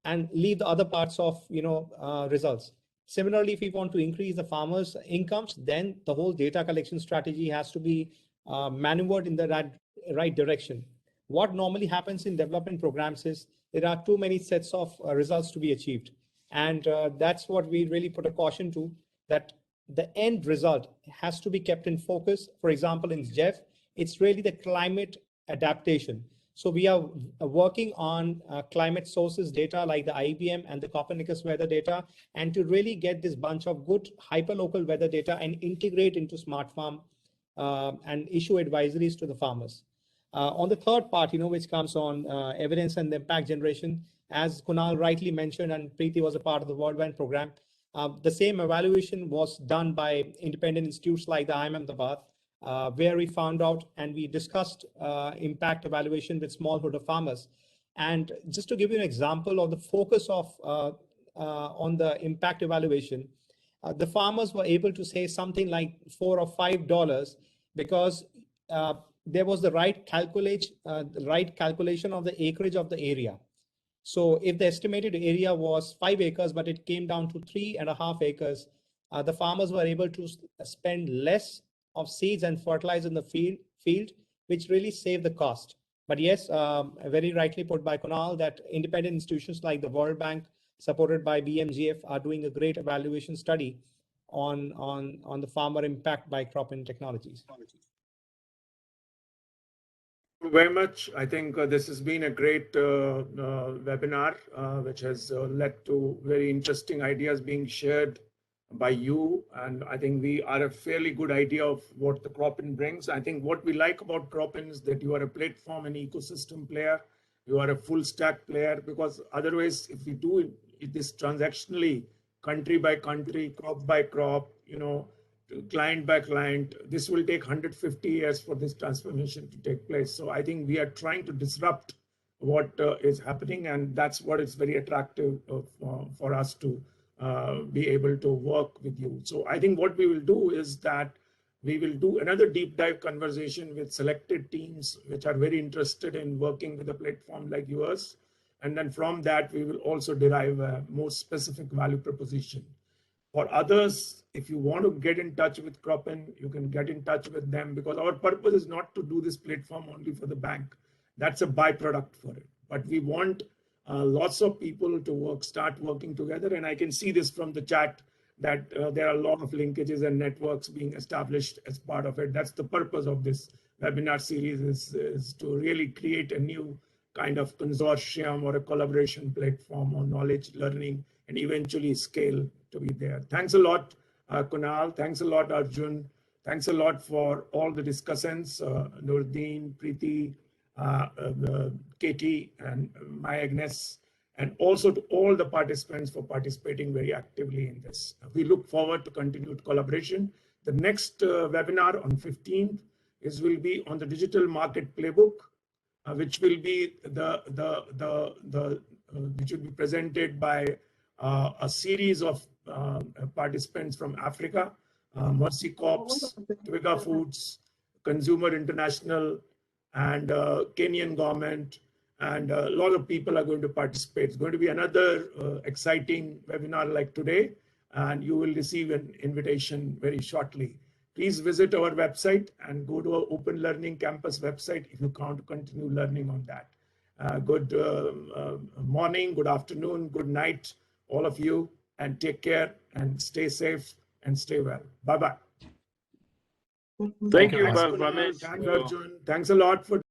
and leave the other parts of results. Similarly, if we want to increase the farmers' incomes, then the whole data collection strategy has to be maneuvered in the right direction. What normally happens in development programs is there are too many sets of results to be achieved. And that's what we really put a caution to, that the end result has to be kept in focus. For example, in Jeff, it's really the climate adaptation. So we are working on climate sources data like the IBM and the Copernicus weather data, and to really get this bunch of good hyperlocal weather data and integrate into Smart Farm and issue advisories to the farmers. On the third part, which comes on evidence and impact generation, as Kunal rightly mentioned, and Preeti was a part of the World Bank program, the same evaluation was done by independent institutes like the IIM Ahmedabad, where we found out and we discussed impact evaluation with smallholder farmers. And just to give you an example of the focus of on the impact evaluation, the farmers were able to say something like $4 or $5 because there was the right calculation of the acreage of the area. So if the estimated area was 5 acres, but it came down to 3.5 acres, the farmers were able to spend less of seeds and fertilizer in the field, which really saved the cost. But yes, very rightly put by Kunal, that independent institutions like the World Bank, supported by BMGF, are doing a great evaluation study on the farmer impact by CropIn Technologies. Very much. I think this has been a great webinar, which has led to very interesting ideas being shared by you. And I think we are a fairly good idea of what the CropIn brings. I think what we like about CropIn is that you are a platform and ecosystem player. You are a full stack player, because otherwise, if we do this transactionally, country by country, crop by crop, client by client, this will take 150 years for this transformation to take place. So I think we are trying to disrupt what is happening, and that's what is very attractive for us to be able to work with you. So I think what we will do is that We will do another deep dive conversation with selected teams which are very interested in working with a platform like yours. And then from that, we will also derive a more specific value proposition. For others, if you want to get in touch with CropIn, you can get in touch with them, because our purpose is not to do this platform only for the bank. That's a byproduct for it. But we want lots of people to start working together. And I can see this from the chat that there are a lot of linkages and networks being established as part of it. That's the purpose of this webinar series, is to really create a new kind of consortium or a collaboration platform on knowledge learning, and eventually scale to be there. Thanks a lot, Kunal. Thanks a lot, Arjun. Thanks a lot for all the discussants, Nurdin, Preeti, Katie, and my Agnes, and also to all the participants for participating very actively in this. We look forward to continued collaboration. The next webinar on 15th will be on the digital market playbook, which will be which will be presented by a series of participants from Africa, Mercy Corps, Twiga Foods, Consumer International, and Kenyan government, and a lot of people are going to participate. It's going to be another exciting webinar like today, and you will receive an invitation very shortly. Please visit our website and go to our Open Learning Campus website if you want to continue learning on that. Good morning, good afternoon, good night, all of you, and take care and stay safe and stay well. Bye-bye. Thank you, Thanks, Parmesh. Arjun. Thanks a lot for